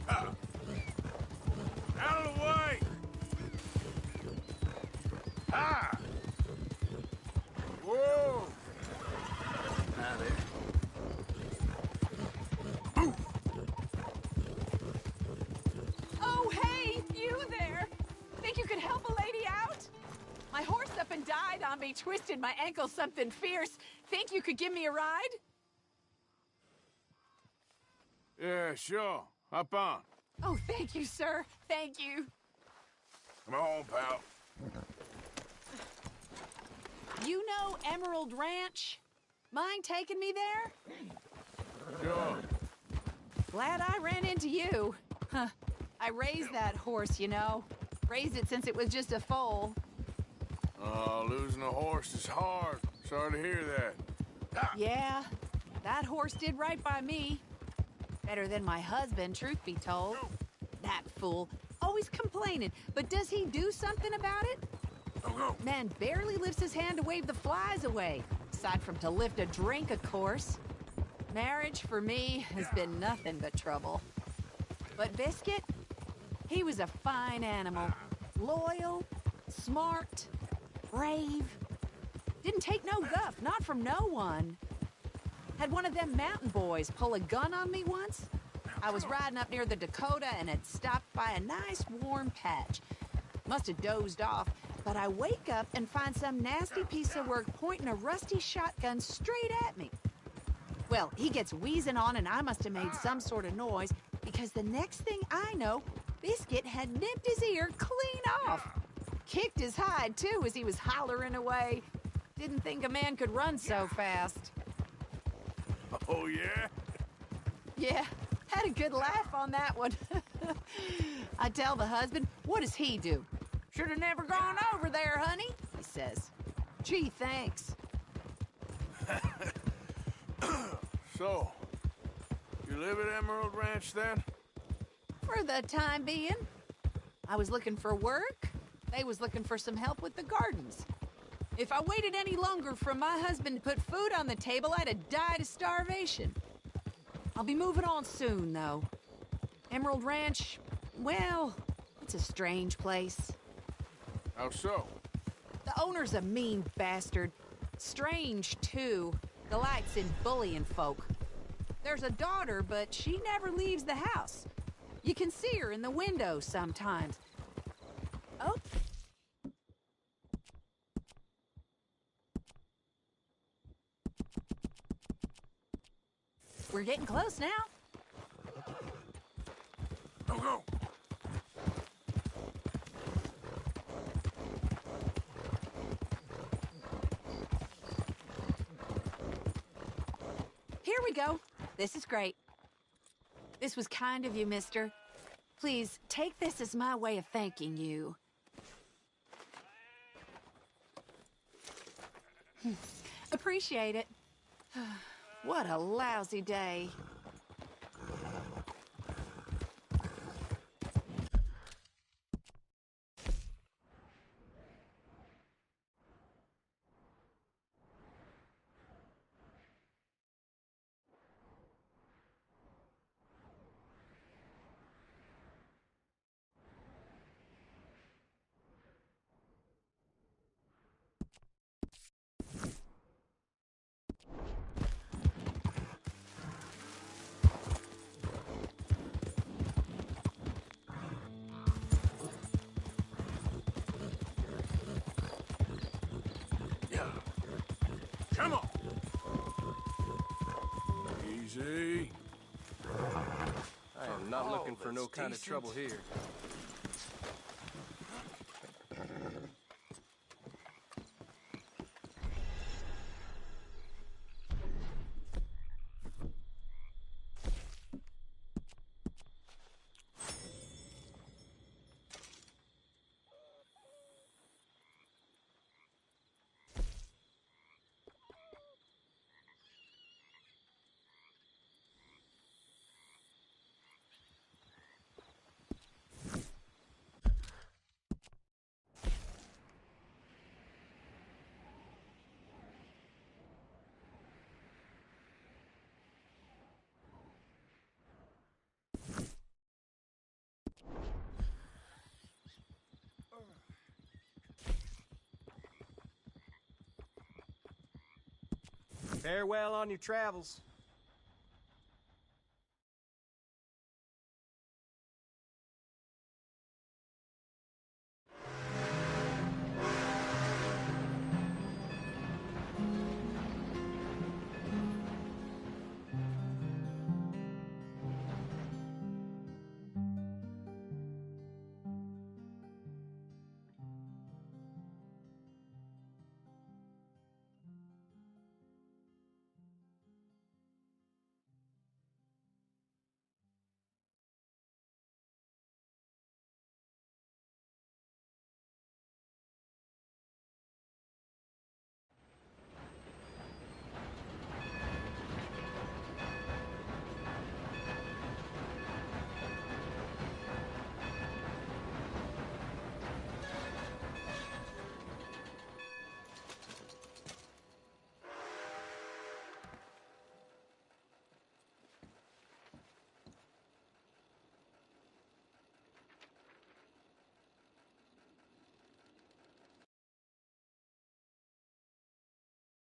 Ah. Out of the way. Ah. Whoa. Now there. Oh, hey, you there. Think you could help a lady out? My horse up and died on me, twisted my ankle something fierce. Think you could give me a ride? Yeah, sure. Hop on. Oh, thank you, sir. Thank you. Come on, pal. You know Emerald Ranch? Mind taking me there? Sure. Glad I ran into you. Huh. I raised that horse, you know. Raised it since it was just a foal. Losing a horse is hard. Sorry to hear that. Yeah, that horse did right by me. Better than my husband, truth be told. That fool. Always complaining, but does he do something about it? Man barely lifts his hand to wave the flies away. Aside from to lift a drink, of course. Marriage, for me, has been nothing but trouble. But Biscuit, he was a fine animal. Loyal, smart, brave. Didn't take no guff, not from no one. Had one of them mountain boys pull a gun on me once. I was riding up near the Dakota and had stopped by a nice warm patch. Must have dozed off, but I wake up and find some nasty piece of work pointing a rusty shotgun straight at me. Well, he gets wheezing on and I must have made some sort of noise because the next thing I know, Biscuit had nipped his ear clean off. Kicked his hide, too, as he was hollering away. Didn't think a man could run so fast. Oh, yeah? Yeah, had a good laugh on that one. I tell the husband, what does he do? Should have never gone over there, honey, he says. Gee, thanks. So, you live at Emerald Ranch, then? For the time being. I was looking for work. They was looking for some help with the gardens. If I waited any longer for my husband to put food on the table, I'd have died of starvation. I'll be moving on soon, though. Emerald Ranch, well, it's a strange place. How so? The owner's a mean bastard. Strange, too. Delights in bullying folk. There's a daughter, but she never leaves the house. You can see her in the window sometimes. Oh. We're getting close now. Go, go! Here we go. This is great. This was kind of you, mister. Please, take this as my way of thanking you. Appreciate it. What a lousy day. Come on! Easy. I am not looking for no kind of trouble here. Farewell on your travels.